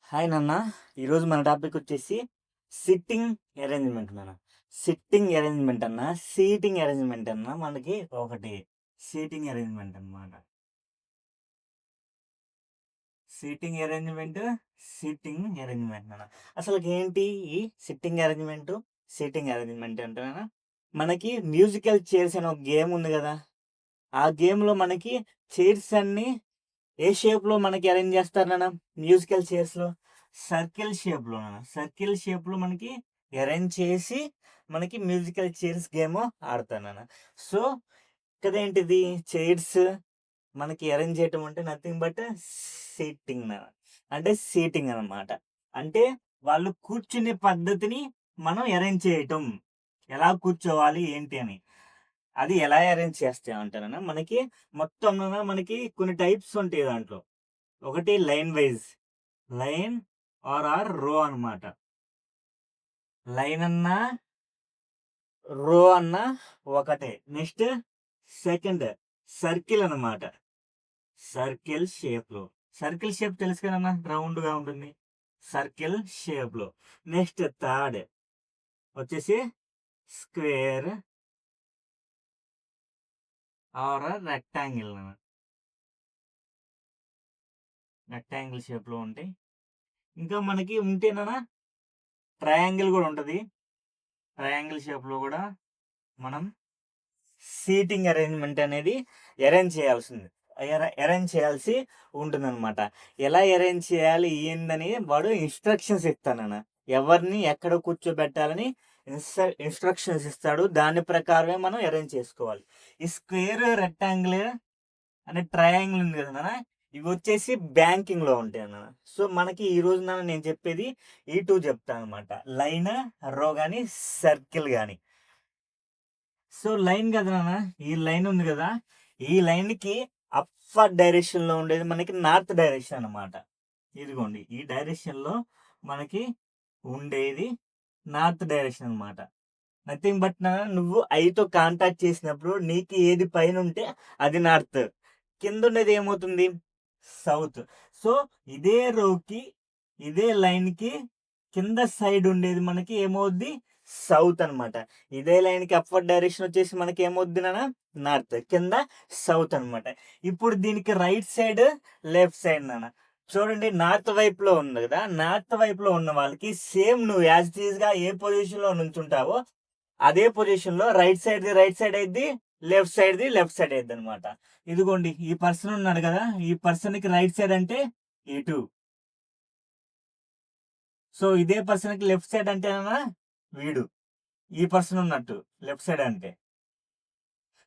Hi నాన్న. ఈరోజు మన టాపిక్ వచ్చేసి సిట్టింగ్ అరేంజ్మెంట్ నాన్న. సిట్టింగ్ అరేంజ్మెంట్ అన్న, సీటింగ్ అరేంజ్మెంట్ అన్న మనకి ఒకటి. సీటింగ్ అరేంజ్మెంట్ అన్నమాట. సీటింగ్ అరేంజ్మెంట్, సిట్టింగ్ అరేంజ్మెంట్ నాన్న. అసలు ఏంటి ఈ సిట్టింగ్ అరేంజ్మెంట్, సీటింగ్ అరేంజ్మెంట్ అంటే నాన్న, మనకి మ్యూజికల్ చైర్స్ అనే ఒక గేమ్ ఉంది కదా. ఆ గేమ్లో మనకి చైర్స్ అన్ని ఏ షేప్‌లో మనకి అరేంజ్ చేస్తారు నాన్న? మ్యూజికల్ చైర్స్‌లో సర్కిల్ షేప్‌లో నాన్న. సర్కిల్ షేప్‌లో మనకి అరేంజ్ చేసి మనకి మ్యూజికల్ చైర్స్ గేమ్ ఆడతారు నాన్న. సో, ఇక్కడేంటిది చైర్స్ మనకి అరేంజ్ చేయటం అంటే నథింగ్ బట్ సీటింగ్ నాన్న. అంటే సీటింగ్ అనమాట. అంటే వాళ్ళు కూర్చునే పద్ధతిని మనం అరేంజ్ చేయటం. ఎలా కూర్చోవాలి ఏంటి అని. అది ఎలా అరేంజ్ చేస్తామంటేనన్నా మనకి మొత్తం మనకి కొన్ని టైప్స్ ఉంటాయి దాంట్లో. ఒకటి లైన్ వైజ్. లైన్ ఆర్ రో అనమాట. లైన్ అన్నా, రో అన్నా ఒకటే. నెక్స్ట్ సెకండ్ సర్కిల్ అనమాట. సర్కిల్ షేప్‌లో. సర్కిల్ షేప్ తెలుసు కదన్నా! రౌండ్‌గా ఉంటుంది. సర్కిల్ షేప్‌లో. నెక్స్ట్ థర్డ్ వచ్చేసి స్క్వేర్ ఆర్ రెక్టాంగిల్. రెక్టాంగిల్ షేప్‌లో ఉంటాయి. ఇంకా మనకి ఉంటేనన్నా ట్రయాంగిల్ గూడా ఉంటది. ట్రయాంగిల్ షేప్‌లో గూడా మనం సీటింగ్ అరేంజ్‌మెంట్ అనేది అరేంజ్ చేయాల్సింది. అరేంజ్ చేయాల్సి ఉంటుందనమాట. ఎలా అరేంజ్ చేయాలి ఏందని వాడు ఇన్‌స్ట్రక్షన్స్ ఇస్తానన్న. ఎవరిని ఎక్కడ కూర్చోబెట్టాలని ఇన్‌స్ట్రక్షన్స్ ఇస్తాడు. దాని ప్రకారమే మనం అరేంజ్ చేసుకోవాలి. ఈ స్క్వేర్, రెక్టాంగిల్ అనే ట్రయాంగిల్ ఉంది కదా నాన్న, ఇవొచ్చేసి బ్యాంకింగ్‌లో ఉంటాయన్న. సో, మనకి ఈ రోజు నేను చెప్పేది ఈ 2 చెప్తాననమాట. లైన్, రో గాని, సర్కిల్ గాని. సో, లైన్ కదా నాన్న, ఈ లైన్ ఉంది కదా, ఈ లైన్‌కి అప్పర్ డైరెక్షన్‌లో ఉండేది మనకి నార్త్ డైరెక్షన్ అనమాట. ఇదిగోండి ఈ డైరెక్షన్‌లో మనకి ఉండేది నార్త్ డైరెక్షన్ అనమాట. నథింగ్ బట్ నువ్వు ఐతో కాంటాక్ట్ చేసినప్పుడు నీకు ఏది పైనుంటే అది నార్త్. కిందుండేది ఏమవుతుంది? సౌత్. సో, ఇదే రోకి, ఇదే లైన్‌కి కింద సైడ్ ఉండేది మనకి ఏమవుద్ది? సౌత్ అనమాట. ఇదే లైన్‌కి అప్‌వర్డ్ డైరెక్షన్ వచ్చేసి మనకి ఏమవుద్ది నాన్న? నార్త్. కింద సౌత్ అనమాట. ఇప్పుడు దీనికి రైట్ సైడ్, లెఫ్ట్ సైడ్ నాన్న. చూడండి నార్త్ వైపులో ఉంది కదా! నార్త్ వైపులో ఉన్న వాళ్ళకి సేమ్ నువ్వు యాజ్ ఇట్ ఈస్‌గా ఏ పొజిషన్‌లో నుంచుంటావో అదే పొజిషన్‌లో రైట్ సైడ్‌ది రైట్ సైడ్ అయిద్ది. లెఫ్ట్ సైడ్‌ది లెఫ్ట్ సైడ్ అయిద్దనమాట. ఇదిగోండి ఈ పర్సన్ ఉన్నాడు కదా! ఈ పర్సన్‌కి రైట్ సైడ్ అంటే ఇటు. సో, ఇదే పర్సన్‌కి లెఫ్ట్ సైడ్ అంటేనా వీడు. ఈ పర్సన్ ఉన్నట్టు లెఫ్ట్ సైడ్ అంటే.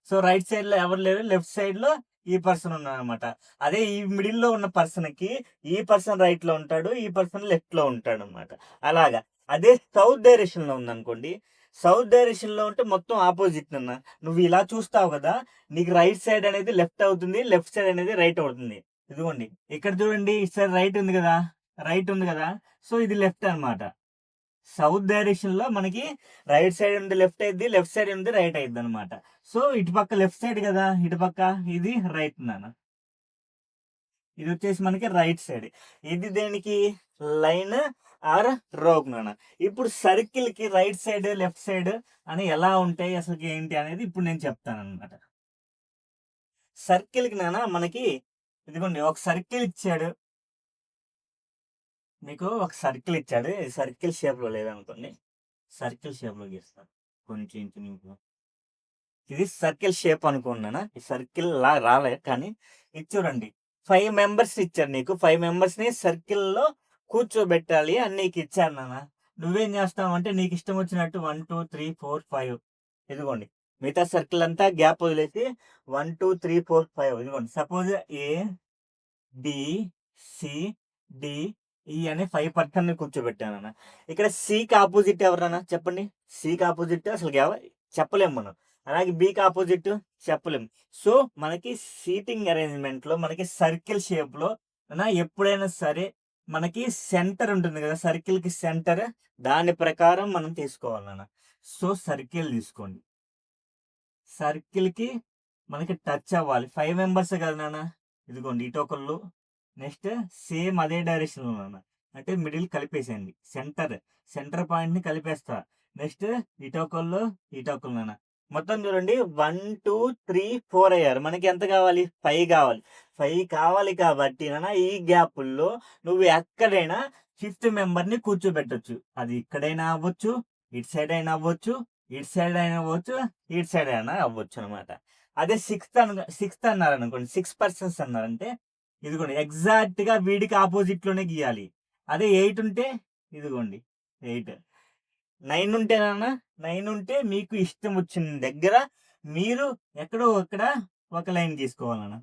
సో, రైట్ సైడ్‌లో ఎవరు లేరు. లెఫ్ట్ సైడ్‌లో ఈ పర్సన్ ఉన్నాడనమాట. అదే ఈ మిడిల్‌లో ఉన్న పర్సన్‌కి ఈ పర్సన్ రైట్‌లో ఉంటాడు. ఈ పర్సన్ లెఫ్ట్‌లో ఉంటాడనమాట. అలాగా. అదే సౌత్ డైరెక్షన్‌లో ఉందనుకోండి. సౌత్ డైరెక్షన్‌లో ఉంటే మొత్తం ఆపోజిట్ నాన్న. నువ్వు ఇలా చూస్తావు కదా! నీకు రైట్ సైడ్ అనేది లెఫ్ట్ అవుతుంది. లెఫ్ట్ సైడ్ అనేది రైట్ అవుతుంది. ఇదిగోండి. ఇక్కడ చూడండి ఇటు సైడ్ రైట్ ఉంది కదా! రైట్ ఉంది కదా! సో, ఇది లెఫ్ట్ అనమాట. సౌత్ డైరెక్షన్‌లో మనకి రైట్ సైడ్ ఉంది లెఫ్ట్ అయిద్ది. లెఫ్ట్ సైడ్ ఉంది రైట్ అయిద్దనమాట. సో, ఇటుపక్క లెఫ్ట్ సైడ్ గదా! ఇటుపక్క ఇది రైట్ నాన్న. ఇదొచ్చేసి మనకి రైట్ సైడ్. ఇది దేనికి? లైన్ ఆర్ రోప్ నాన్న. ఇప్పుడు సర్కిల్‌కి రైట్ సైడ్, లెఫ్ట్ సైడ్ అని ఎలా ఉంటాయి? అసలకి ఏంటి అనేది ఇప్పుడు నేను చెప్తాననమాట. సర్కిల్‌కి నాన్న మనకి ఇదిగోండి ఒక సర్కిల్ ఇచ్చాడు. మీకు ఒక సర్కిల్ ఇచ్చాడు. ఇది సర్కిల్ షేప్‌లో లేదనుకోండి. సర్కిల్ షేప్‌లో గీస్తాను. కొంచెం ఇంచుమించు. ఇది సర్కిల్ షేప్ అనుకున్నానా? ఈ సర్కిల్‌లా రాలే కానీ ఇది చూడండి. 5 మెంబర్స్ ఇచ్చారు నీకు. 5 మెంబర్స్‌ని సర్కిల్‌లో కూర్చోబెట్టాలి అని నీకిచ్చారు నాన్న. నువ్వేం జేస్తావంటే నీకిష్టం వచ్చినట్టు 1, 2, 3, 4, 5 ఇదిగోండి. మిగతా సర్కిల్ అంతా గ్యాప్ వదిలేసి 1, 2, 3, 4, 5 ఇదిగోండి. సపోజ్ ఏ, బి, సి, డి, ఈ అనే 5 పర్సన్‌ని కూర్చోబెట్టానన్న. ఇక్కడ సికి అపోజిట్ ఎవరన్నా చెప్పండి? సికి అపోజిట్ అసలు చెప్పలేము మనం. అలాగే బీకి అపోజిట్ చెప్పలేం. సో, మనకి సీటింగ్ అరేంజ్‌మెంట్‌లో మనకి సర్కిల్ షేప్‌లో ఎప్పుడైనా సరే మనకి సెంటర్ ఉంటుంది గదా! సర్కిల్‌కి సెంటర్ దాని ప్రకారం మనం తీసుకోవాలి నాన్న. సో, సర్కిల్ తీసుకోండి. సర్కిల్‌కి మనకి టచ్ అవ్వాలి. 5 మెంబర్సే కదా నాన్న. ఇదిగోండి ఇటొకళ్ళు, నెక్స్ట్ సేమ్ అదే డైరెక్షన్‌లో నాన్న. అంటే మిడిల్ కలిపేసేయండి. సెంటర్ పాయింట్ని కలిపేస్తా. నెక్స్ట్ ఇటొకళ్ళు నాన్న. మొత్తం చూడండి 1, 2, 3, 4 అయ్యారు. మనకి ఎంత కావాలి? 5 కావాలి. 5 కావాలి కాబట్టి నాన్న ఈ గ్యాపుల్లో నువ్వు ఎక్కడైనా ఫిఫ్త్ మెంబర్ని కూర్చోబెట్టొచ్చు. అది ఇక్కడైనా అవ్వచ్చు, ఇటు సైడ్ అయినా అవ్వచ్చు, ఇటు సైడ్ అయినా అవ్వచ్చు, ఇటు సైడ్ అయినా అవ్వచ్చు అనమాట. అదే సిక్స్త్ అన్నారు అనుకోండి, 6 పర్సన్స్ అన్నారంటే ఇదిగోండి ఎగ్జాక్ట్ గా వీడికి ఆపోజిట్ లోనే గీయాలి. అదే 8 ఉంటే ఇదిగోండి 8. 9 ఉంటేనన్నా 9 ఉంటే మీకు ఇష్టం వచ్చిన దగ్గర మీరు ఎక్కడో అక్కడ ఒక లైన్ గీసుకోవాలన్నా.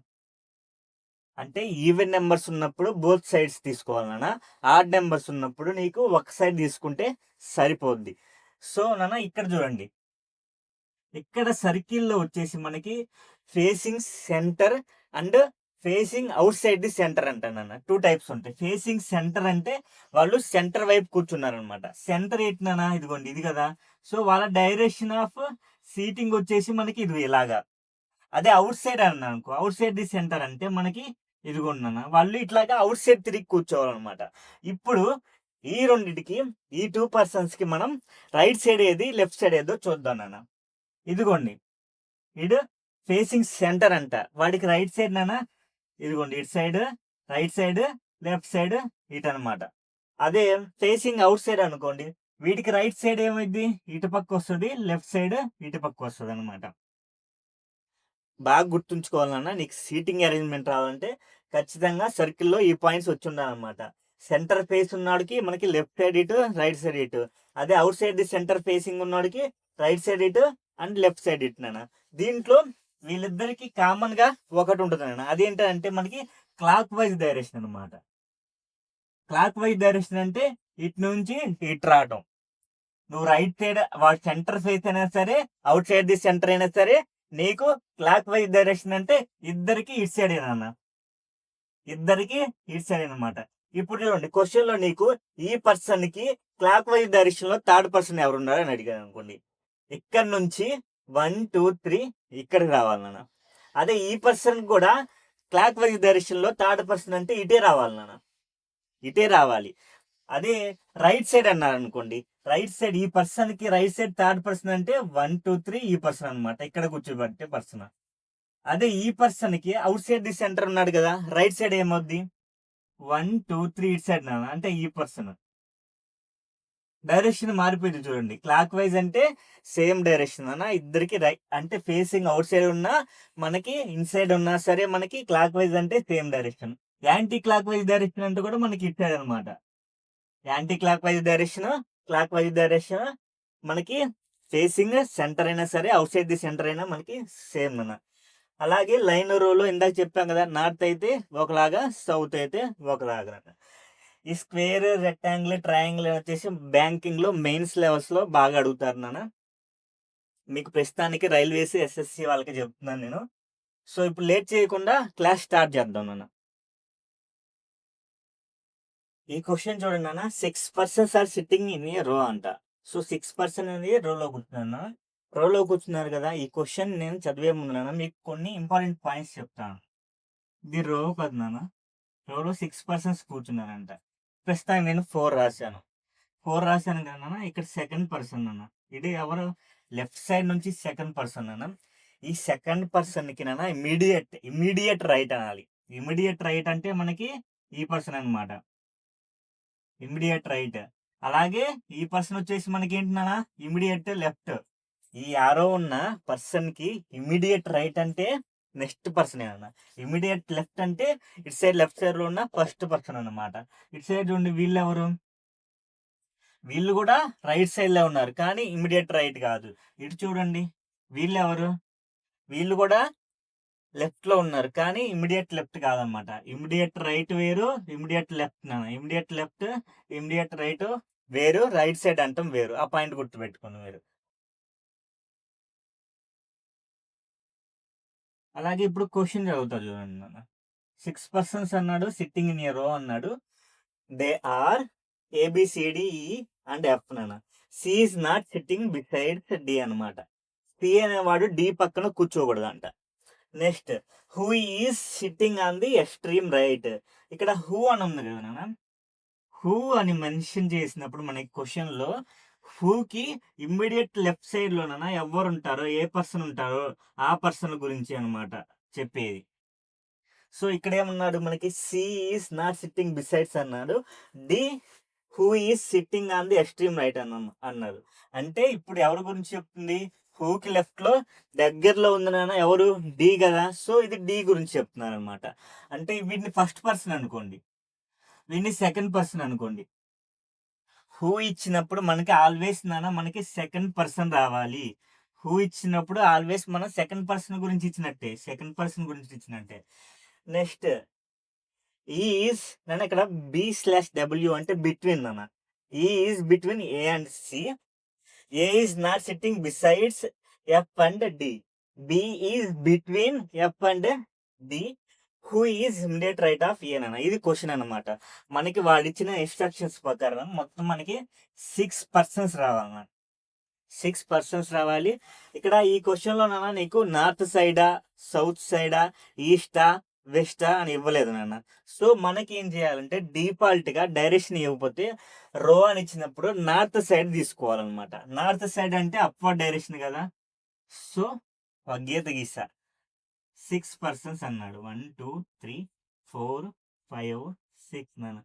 అంటే ఈవెన్ నెంబర్స్ ఉన్నప్పుడు బోత్ సైడ్స్ తీసుకోవాలన్నా. ఆడ్ నెంబర్స్ ఉన్నప్పుడు నీకు ఒక సైడ్ తీసుకుంటే సరిపోద్ది. సో నాన్న ఇక్కడ చూడండి, ఇక్కడ సర్కిల్లో వచ్చేసి మనకి facing centre and facing outside the centre అంటానన్న. 2 టైప్స్ ఉంటాయి. ఫేసింగ్ సెంటర్ అంటే వాళ్ళు సెంటర్ వైపు కూర్చున్నారు అనమాట. సెంటర్ ఏంటన్నా ఇదిగోండి ఇది కదా. సో వాళ్ళ డైరెక్షన్ ఆఫ్ సీటింగ్ వచ్చేసి మనకి ఇది ఇలాగా. అదే అవుట్ సైడ్ అన్నా అనుకో, అవుట్ సైడ్ ది సెంటర్ అంటే మనకి ఇదిగోండి అన్న, వాళ్ళు ఇట్లాగా అవుట్ సైడ్ తిరిగి కూర్చోవాలన్నమాట. ఇప్పుడు ఈ రెండిటికి ఈ 2 పర్సన్స్ కి మనం రైట్ సైడ్ ఏది లెఫ్ట్ సైడ్ ఏదో చూద్దాం నాన్న. ఇదిగోండి ఇడు ఫేసింగ్ సెంటర్ అంట. వాడికి రైట్ సైడ్ నాన్న ఇదిగోండి ఇటు side, right side, left side ఇటు అనమాట. అదే ఫేసింగ్ అవుట్ సైడ్ అనుకోండి, వీటికి రైట్ సైడ్ ఏమైంది ఇటు పక్క వస్తుంది, లెఫ్ట్ సైడ్ ఇటు పక్క వస్తుంది అనమాట. బాగా గుర్తుంచుకోవాలన్నా, నీకు సీటింగ్ అరేంజ్మెంట్ రావాలంటే ఖచ్చితంగా సర్కిల్లో ఈ పాయింట్స్ వచ్చి ఉండాలన్నమాట. సెంటర్ ఫేస్ ఉన్నవాడికి మనకి లెఫ్ట్ సైడ్ ఇటు, రైట్ సైడ్ ఇటు. అదే out side the centre facing ఉన్నవాడికి రైట్ సైడ్ ఇటు అండ్ లెఫ్ట్ సైడ్ ఇటు నాన్న. దీంట్లో వీళ్ళిద్దరికి కామన్ గా ఒకటి ఉంటుంది నాన్న. అదేంటంటే మనకి క్లాక్ వైజ్ డైరెక్షన్ అనమాట. క్లాక్ వైజ్ డైరెక్షన్ అంటే ఇటు నుంచి ఇటు రావటం. నువ్వు రైట్ సైడ్ వాడు సెంటర్ ఫేస్ అయినా సరే, అవుట్ సైడ్ ది సెంటర్ అయినా సరే, నీకు క్లాక్ వైజ్ డైరెక్షన్ అంటే ఇద్దరికి ఇటు సైడ్ అన్న, ఇద్దరికి ఇటు సైడ్ అనమాట. ఇప్పుడు చూడండి క్వశ్చన్ లో నీకు ఈ పర్సన్ కి క్లాక్ వైజ్ డైరెక్షన్ లో థర్డ్ పర్సన్ ఎవరున్నారు అని అడిగాను అనుకోండి, ఇక్కడ నుంచి 1, 2, 3 ఇక్కడికి రావాలన్నా. అదే ఈ పర్సన్ కూడా క్లాక్ వైజ్ డైరెక్షన్ లో థర్డ్ పర్సన్ అంటే ఇటే రావాలన్నా, ఇటే రావాలి. అదే రైట్ సైడ్ అన్నారు అనుకోండి, రైట్ సైడ్ ఈ పర్సన్ కి రైట్ సైడ్ థర్డ్ పర్సన్ అంటే 1, 2, 3 ఈ పర్సన్ అనమాట, ఇక్కడ కూర్చోబెట్టే పర్సన్. అదే ఈ పర్సన్ కి అవుట్ సైడ్ ది సెంటర్ ఉన్నాడు కదా, రైట్ సైడ్ ఏమవుద్ది 1, 2, 3 ఇటు సైడ్ అంటే ఈ పర్సన్ డైరెక్షన్ మారిపోయింది చూడండి. క్లాక్ వైజ్ అంటే సేమ్ డైరెక్షన్ అన్న ఇద్దరికి, రైట్ అంటే ఫేసింగ్ అవుట్ సైడ్ ఉన్నా మనకి ఇన్సైడ్ ఉన్నా సరే మనకి క్లాక్ వైజ్ అంటే same direction. Anti clock wise direction అంటే కూడా మనకి ఇటు సైడ్ అనమాట. Anti clock wise direction, clock wise direction మనకి ఫేసింగ్ సెంటర్ అయినా సరే, అవుట్ సైడ్ ది సెంటర్ అయినా మనకి సేమ్ అన్న. అలాగే లైన్ రోలో ఇందాక చెప్పాం కదా, నార్త్ అయితే ఒకలాగా, సౌత్ అయితే ఒకలాగా. ఈ స్క్వేర్, రెక్టాంగిల్, ట్రయాంగిల్ వచ్చేసి బ్యాంకింగ్ లో మెయిన్స్ లెవెల్స్ లో బాగా అడుగుతారు నాన్న. మీకు ప్రస్తుతానికి రైల్వేస్, ఎస్ఎస్సి వాళ్ళకి చెప్తున్నాను నేను. సో ఇప్పుడు లేట్ చేయకుండా క్లాస్ స్టార్ట్ చేద్దాం నాన్న. ఈ క్వశ్చన్ చూడండి నాన్న, 6 persons are sitting in a row అంట. సో 6 పర్సన్ అనేది రోలో కూర్చున్నాను. రోలో కూర్చున్నారు కదా, ఈ క్వశ్చన్ నేను చదివే ముందు నాన్న మీకు కొన్ని ఇంపార్టెంట్ పాయింట్స్ చెప్తాను. ఇది రో కదా నాన్న, రోలో 6 పర్సన్స్ కూర్చున్నారంట. ప్రస్తుతానికి నేను 4 రాశాను. 4 రాశాను కదా నాన్న, ఇక్కడ సెకండ్ పర్సన్ అన్న. ఇది ఎవరు? లెఫ్ట్ సైడ్ నుంచి సెకండ్ పర్సన్ అన్న. ఈ సెకండ్ పర్సన్ కి నాన్న ఇమీడియట్ రైట్ అనాలి. ఇమీడియట్ రైట్ అంటే మనకి ఈ పర్సన్ అనమాట, ఇమీడియట్ రైట్. అలాగే ఈ పర్సన్ వచ్చేసి మనకి ఏంటి నాన్న, ఇమీడియట్ లెఫ్ట్. ఈ ఆరో ఉన్న పర్సన్ కి ఇమీడియట్ రైట్ అంటే నెక్స్ట్ పర్సన్ అన్న. ఇమీడియట్ లెఫ్ట్ అంటే ఇటు సైడ్ లెఫ్ట్ సైడ్ లో ఉన్న ఫస్ట్ పర్సన్ అన్నమాట. ఇటు సైడ్ చూడండి, వీళ్ళు ఎవరు? వీళ్ళు కూడా రైట్ సైడ్ లో ఉన్నారు కానీ ఇమీడియట్ రైట్ కాదు. ఇటు చూడండి, వీళ్ళు ఎవరు? వీళ్ళు కూడా లెఫ్ట్ లో ఉన్నారు కానీ ఇమీడియట్ లెఫ్ట్ కాదనమాట. ఇమీడియట్ రైట్ వేరు, ఇమీడియట్ లెఫ్ట్ నాన్న. ఇమీడియట్ లెఫ్ట్, ఇమీడియట్ రైట్ వేరు, రైట్ సైడ్ అంటాం వేరు. ఆ పాయింట్ గుర్తు పెట్టుకోండి మీరు. అలాగే ఇప్పుడు క్వశ్చన్ చదువుతా చూడండి నాన్న. 6 పర్సన్స్ అన్నాడు, సిట్టింగ్ ఇన్ ఏ రో అన్నాడు. They are A B C D E and F నాన్న. C is not sitting besides D అనమాట. సి అనేవాడు డి పక్కన కూర్చోకూడదు అంట. Next, who is sitting on the extreme right. ఇక్కడ హూ అని ఉంది కదా నాన్న, హూ అని మెన్షన్ చేసినప్పుడు మనకి క్వశ్చన్లో హూకి ఇమ్మీడియట్ లెఫ్ట్ సైడ్లోనైనా ఎవరు ఉంటారో, ఏ పర్సన్ ఉంటారో ఆ పర్సన్ గురించి అనమాట చెప్పేది. సో ఇక్కడ ఏమన్నాడు మనకి, C is not sitting besides అన్నాడు, D who is sitting on the extreme right అన్నారు. అంటే ఇప్పుడు ఎవరి గురించి చెప్తుంది, హూకి లెఫ్ట్ లో దగ్గరలో ఉంది నాన్న ఎవరు, డి కదా. సో ఇది డి గురించి చెప్తున్నారు అనమాట. అంటే వీటిని ఫస్ట్ పర్సన్ అనుకోండి, వీటిని సెకండ్ పర్సన్ అనుకోండి. హూ ఇచ్చినప్పుడు మనకి ఆల్వేస్ నాన్న మనకి సెకండ్ పర్సన్ రావాలి. హూ ఇచ్చినప్పుడు ఆల్వేస్ మనం సెకండ్ పర్సన్ గురించి ఇచ్చినట్టే. నెక్స్ట్ ఈజ్ నాన్న ఇక్కడ B/W అంటే బిట్వీన్ నాన్న. Is between A and C. A is not sitting besides F and D. B is between F and D. Who is immediate right of A నాన్న. ఇది question అనమాట. మనకి వాళ్ళు ఇచ్చిన ఇన్స్ట్రక్షన్స్ ప్రకారం మొత్తం మనకి 6 పర్సన్స్ రావాలన్నమాట. 6 పర్సన్స్ రావాలి. ఇక్కడ ఈ క్వశ్చన్లో నాన్న నీకు నార్త్ సైడా, సౌత్ సైడా, ఈస్టా, వెస్టా అని ఇవ్వలేదు నాన్న. సో మనకి ఏం చేయాలంటే డిఫాల్ట్గా డైరెక్షన్ ఇవ్వకపోతే రో అని ఇచ్చినప్పుడు నార్త్ సైడ్ తీసుకోవాలన్నమాట. నార్త్ సైడ్ అంటే అప్వర్డ్ డైరెక్షన్ కదా. సో గీత గీసా 6 పర్సన్స్ అన్నాడు. 1 2 3 4 5 6 నాన్న.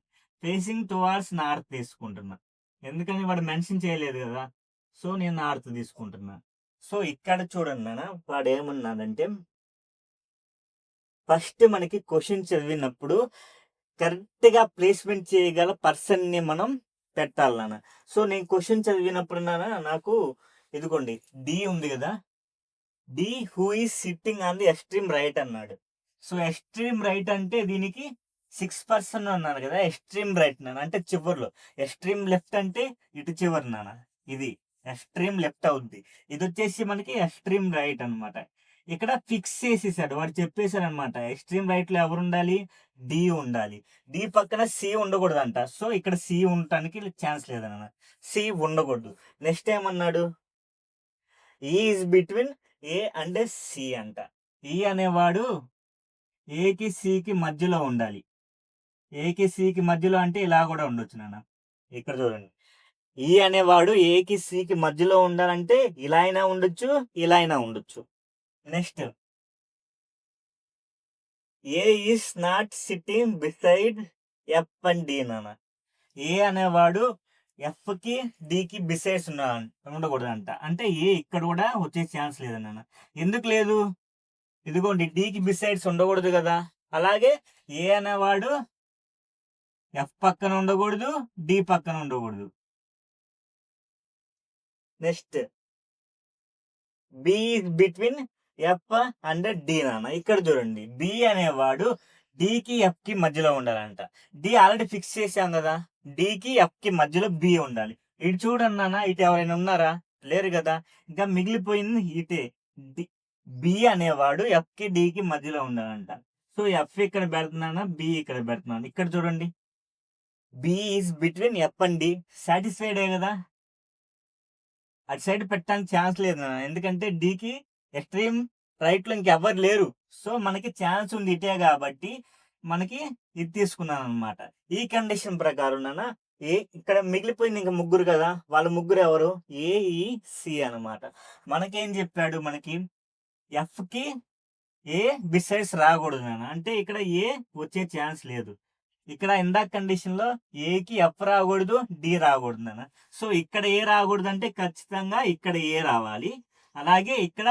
ఫేసింగ్ టువార్డ్స్ నార్త్ తీసుకుంటున్నా, ఎందుకని వాడు మెన్షన్ చేయలేదు కదా. సో నేను నార్త్ తీసుకుంటున్నా. సో ఇక్కడ చూడండి నాన్న, వాడు ఏమన్నాడంటే ఫస్ట్ మనకి క్వశ్చన్ చదివినప్పుడు కరెక్ట్గా ప్లేస్మెంట్ చేయగల పర్సన్ని మనం పెట్టాలి నాన్న. సో నేను క్వశ్చన్ చదివినప్పుడు నాన్న నాకు ఇదిగోండి డి ఉంది కదా, D who is sitting on the extreme right అన్నాడు. సో ఎక్స్ట్రీమ్ రైట్ అంటే దీనికి 6 పర్సన్ అన్నాను కదా, ఎక్స్ట్రీమ్ రైట్ నాన్న అంటే చివరిలో. ఎక్స్ట్రీమ్ లెఫ్ట్ అంటే ఇటు చివరి నాన్న, ఇది ఎక్స్ట్రీమ్ లెఫ్ట్ అవుద్ది. ఇది వచ్చేసి మనకి ఎక్స్ట్రీమ్ రైట్ అనమాట. ఇక్కడ ఫిక్స్ చేసేసాడు, వాడు చెప్పేశాడు అనమాట. ఎక్స్ట్రీమ్ రైట్ లో ఎవరు ఉండాలి, డి ఉండాలి. డి పక్కన సి ఉండకూడదు అంట. సో ఇక్కడ సి ఉండటానికి ఛాన్స్ లేదన్న, సి ఉండకూడదు. నెక్స్ట్ ఏమన్నాడు, is between A and C అంట. ఈ అనేవాడు ఏకి సికి మధ్యలో ఉండాలి. ఏకి సికి మధ్యలో అంటే ఇలా కూడా ఉండొచ్చు నాన్న. ఇక్కడ చూడండి, ఈ అనేవాడు ఏకి సికి మధ్యలో ఉండాలంటే ఇలా అయినా ఉండొచ్చు, ఇలా అయినా ఉండొచ్చు. Next A is not sitting beside F and D నాన్న. ఏ అనేవాడు ఎఫ్ కి డికి బిసైడ్స్ ఉండకూడదంట. అంటే ఏ ఇక్కడ కూడా వచ్చే ఛాన్స్ లేదన్న. ఎందుకు లేదు, ఇదిగోండి డికి బిసైడ్స్ ఉండకూడదు కదా. అలాగే ఏ అనేవాడు ఎఫ్ పక్కన ఉండకూడదు, డి పక్కన ఉండకూడదు. Next B between F and D నాన్న. ఇక్కడ చూడండి, బి అనేవాడు డికి ఎఫ్ కి మధ్యలో ఉండాలంట. డి ఆల్రెడీ ఫిక్స్ చేసాం కదా, డికి ఎఫ్ కి మధ్యలో బి ఉండాలి. ఇటు చూడండి నాన్న, ఇటు ఎవరైనా ఉన్నారా, లేరు కదా. ఇంకా మిగిలిపోయింది ఇటే. బి అనేవాడు ఎఫ్ కి డికి మధ్యలో ఉండాలంట. సో ఎఫ్ ఇక్కడ పెడుతున్నాను, బి ఇక్కడ పెడుతున్నాను. ఇక్కడ చూడండి, B is between F and D. సాటిస్ఫైడే కదా, అటు సైడ్ పెట్టడానికి ఛాన్స్ లేదు నాన్న. ఎందుకంటే డికి ఎక్స్ట్రీమ్ రైట్ లో ఇంకెవ్వరు లేరు. సో మనకి ఛాన్స్ ఉంది ఇటే కాబట్టి మనకి ఇది తీసుకున్నాను అనమాట. ఈ కండిషన్ ప్రకారం నాన్న ఏ ఇక్కడ మిగిలిపోయింది ఇంకా ముగ్గురు కదా, వాళ్ళ ముగ్గురు ఎవరు, ఏఈసి అనమాట. మనకేం చెప్పాడు, మనకి ఎఫ్ కి ఏ బిసైడ్స్ రాకూడదు నాన్న. అంటే ఇక్కడ ఏ వచ్చే ఛాన్స్ లేదు. ఇక్కడ ఇందాక కండిషన్ లో ఏకి ఎఫ్ రాకూడదు, డి రాకూడదు నాన్న. సో ఇక్కడ ఏ రాకూడదు అంటే ఖచ్చితంగా ఇక్కడ ఏ రావాలి, అలాగే ఇక్కడ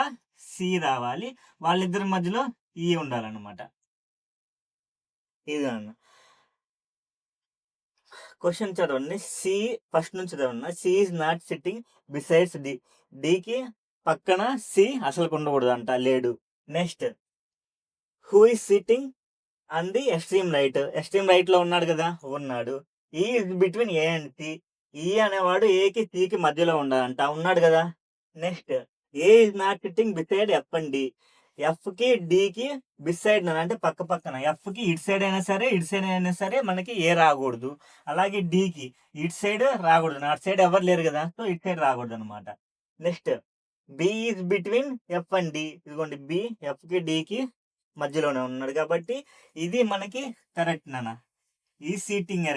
సి రావాలి, వాళ్ళిద్దరి మధ్యలో ఈ ఉండాలన్నమాట. ఇది అన్న క్వశ్చన్ చదవండి. సి ఫస్ట్ నుంచి చదవండి. C is not sitting besides D. డికి పక్కన సి అసలు ఉండకూడదు అంట, లేడు. Next who is sitting and the extreme right. Extreme right లో ఉన్నాడు కదా, ఉన్నాడు. ఈ బిట్వీన్ ఏ అండ్ సి. ఈ అనేవాడు ఏకి సికి మధ్యలో ఉండాలంట, ఉన్నాడు కదా. Next A is not sitting beside F and D. F కి డికి బిసైడ్ అంటే పక్క పక్కన. ఎఫ్ కి ఇటు సైడ్ అయినా సరే, ఇటు సైడ్ అయినా సరే మనకి ఏ రాకూడదు. అలాగే డికి ఇటు సైడ్ రాకూడదు, అటు సైడ్ ఎవరు లేరు కదా, సో ఇటు సైడ్ రాకూడదు అనమాట. Next B is between F and D. ఇదిగోండి, బి ఎఫ్ కి డికి మధ్యలోనే ఉన్నాడు కాబట్టి ఇది మనకి కరెక్ట్ నాన్న. ఈ సిట్టింగ్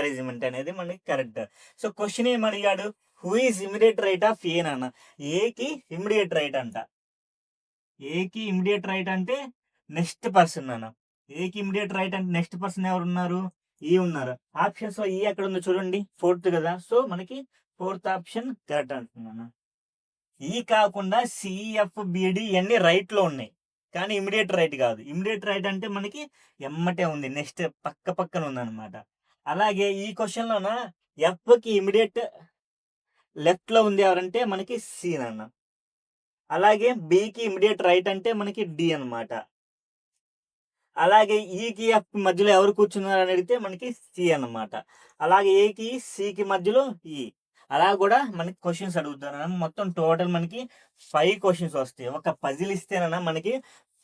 అరేంజ్మెంట్ అనేది మనకి కరెక్ట్. సో క్వశ్చన్ ఏం అడిగాడు, who is immediate right of A నాన్న, ఏకి ఇమిడియట్ రైట్ అంట. ఏకి ఇమిడియట్ రైట్ అంటే నెక్స్ట్ పర్సన్ నాన్న. ఏకి ఇమిడియట్ రైట్ అంటే నెక్స్ట్ పర్సన్ ఎవరు ఉన్నారు, ఈ ఉన్నారు. ఆప్షన్స్ లో ఈ ఎక్కడ ఉందో చూడండి, ఫోర్త్ కదా. సో మనకి ఫోర్త్ ఆప్షన్ కరెక్ట్ అంటున్నాను. ఈ కాకుండా సిఎఫ్ బిడి ఇవన్నీ రైట్ లో ఉన్నాయి, కానీ ఇమిడియట్ రైట్ కాదు. ఇమిడియట్ రైట్ అంటే మనకి ఎమ్మటే ఉంది, నెక్స్ట్ పక్కన ఉంది అనమాట. అలాగే ఈ క్వశ్చన్ లోన ఎఫ్ కి ఇమిడియట్ లెఫ్ట్ లో ఉంది ఎవరంటే మనకి సి అన్న. అలాగే బికి ఇమిడియట్ రైట్ అంటే మనకి డి అన్నమాట. అలాగే ఈకి ఎఫ్ మధ్యలో ఎవరు కూర్చున్నారు అని అడిగితే మనకి సి అన్నమాట. అలాగే ఏకి సికి మధ్యలో ఈ. అలా కూడా మనకి క్వశ్చన్స్ అడుగుతారు. మొత్తం టోటల్ మనకి 5 క్వశ్చన్స్ వస్తాయి. ఒక పజిల్ ఇస్తేనన్నా మనకి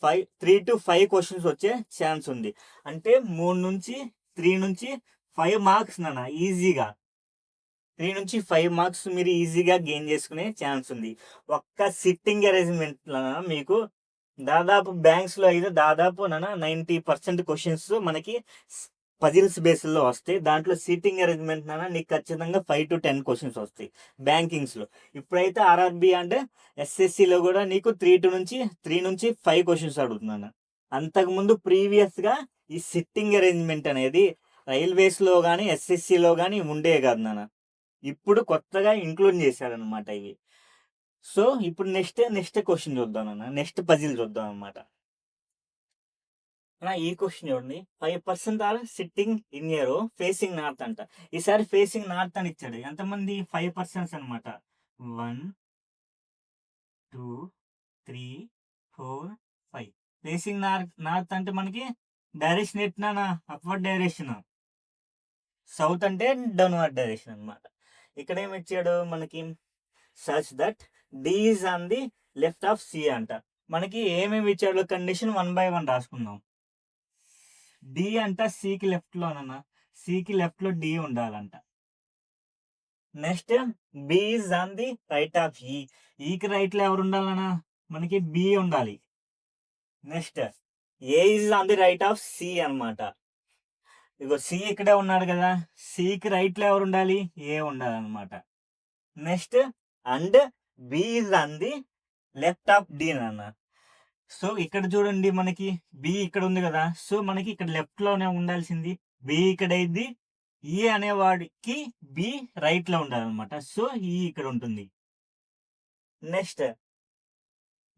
3 to 5 క్వశ్చన్స్ వచ్చే ఛాన్స్ ఉంది. అంటే 3 నుంచి 5 మార్క్స్ నాన్న ఈజీగా, 3 నుంచి 5 మార్క్స్ మీరు ఈజీగా గెయిన్ చేసుకునే ఛాన్స్ ఉంది. ఒక్క సిట్టింగ్ అరేంజ్మెంట్ మీకు దాదాపు బ్యాంక్స్ లో అయితే దాదాపు 90% క్వశ్చన్స్ మనకి పజిల్స్ బేస్లో వస్తాయి. దాంట్లో సీటింగ్ అరేంజ్మెంట్ నీకు ఖచ్చితంగా 5 to 10 క్వశ్చన్స్ వస్తాయి బ్యాంకింగ్స్ లో. ఇప్పుడైతే ఆర్ఆర్బి అంటే ఎస్ఎస్సిలో కూడా నీకు 3 నుంచి 5 క్వశ్చన్స్ అడుగుతున్నాను. అంతకుముందు ప్రీవియస్ గా ఈ సిట్టింగ్ అరేంజ్మెంట్ అనేది రైల్వేస్ లో కానీ ఎస్ఎస్సిలో కానీ ఉండే కాదు నాన్న. ఇప్పుడు కొత్తగా ఇంక్లూడ్ చేశారనమాట ఇవి. సో ఇప్పుడు నెక్స్ట్ క్వశ్చన్ చూద్దాం అన్న, నెక్స్ట్ పజిల్ చూద్దాం అనమాట. ఈ క్వశ్చన్ చూడండి, 5% ఆర్ సిట్టింగ్ ఇన్ ఏ రో ఫేసింగ్ నార్త్ అంట. ఈసారి ఫేసింగ్ నార్త్ అని ఇచ్చాడు. ఎంతమంది 5% అనమాట. 1 2 3 4 5. ఫేసింగ్ నార్త్ అంటే మనకి డైరెక్షన్ ఎట్నా, అప్వర్డ్ డైరెక్షన్. సౌత్ అంటే డౌన్వర్డ్ డైరెక్షన్ అనమాట. ఇక్కడ ఏమి ఇచ్చాడు మనకి, such that D is on the left of C అంట. మనకి ఏమేమి ఇచ్చాడు కండిషన్ 1 by 1 రాసుకుందాం. డి అంట సికి లెఫ్ట్ లోనన్నా, సికి లెఫ్ట్ లో డి ఉండాలంట. Next B is on the right of E, ఈకి రైట్ లో ఎవరు ఉండాలన్నా మనకి బి ఉండాలి. Next A is on the right of C అనమాట. ఇగో సి ఇక్కడే ఉన్నాడు కదా, సికి రైట్ లో ఎవరు ఉండాలి, ఏ ఉండాలన్నమాట. Next and B is on the left of D అన్న. సో ఇక్కడ చూడండి మనకి బి ఇక్కడ ఉంది కదా, సో మనకి ఇక్కడ లెఫ్ట్ లోనే ఉండాల్సింది. బి ఇక్కడ అయింది, ఈ అనేవాడికి బి రైట్ లో ఉండాలన్నమాట. సో ఈ ఇక్కడ ఉంటుంది. నెక్స్ట్